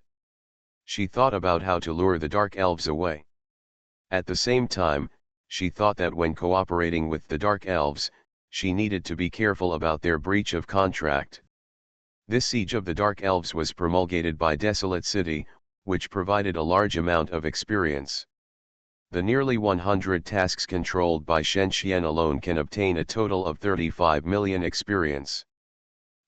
She thought about how to lure the Dark Elves away. At the same time, she thought that when cooperating with the Dark Elves, she needed to be careful about their breach of contract. This siege of the Dark Elves was promulgated by Desolate City, which provided a large amount of experience. The nearly 100 tasks controlled by Shen Xian alone can obtain a total of 35 million experience.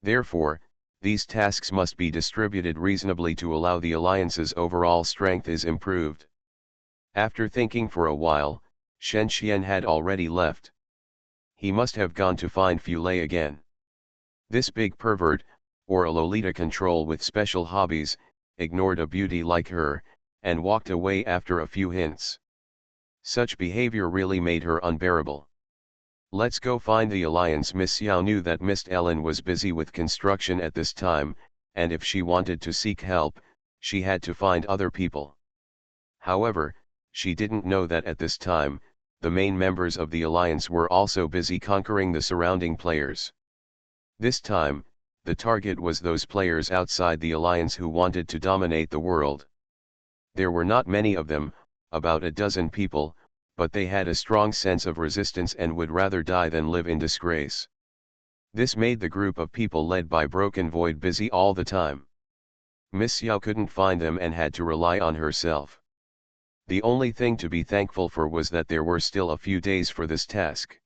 Therefore, these tasks must be distributed reasonably to allow the alliance's overall strength is improved. After thinking for a while, Shen Xian had already left. He must have gone to find Fulei again. This big pervert, or a Lolita control with special hobbies, ignored a beauty like her, and walked away after a few hints. Such behavior really made her unbearable. Let's go find the alliance. Miss Yao knew that Miss Ellen was busy with construction at this time, and if she wanted to seek help, she had to find other people. However, she didn't know that at this time, the main members of the alliance were also busy conquering the surrounding players. This time, the target was those players outside the alliance who wanted to dominate the world. There were not many of them, about a dozen people, but they had a strong sense of resistance and would rather die than live in disgrace. This made the group of people led by Broken Void busy all the time. Miss Yao couldn't find them and had to rely on herself. The only thing to be thankful for was that there were still a few days for this task.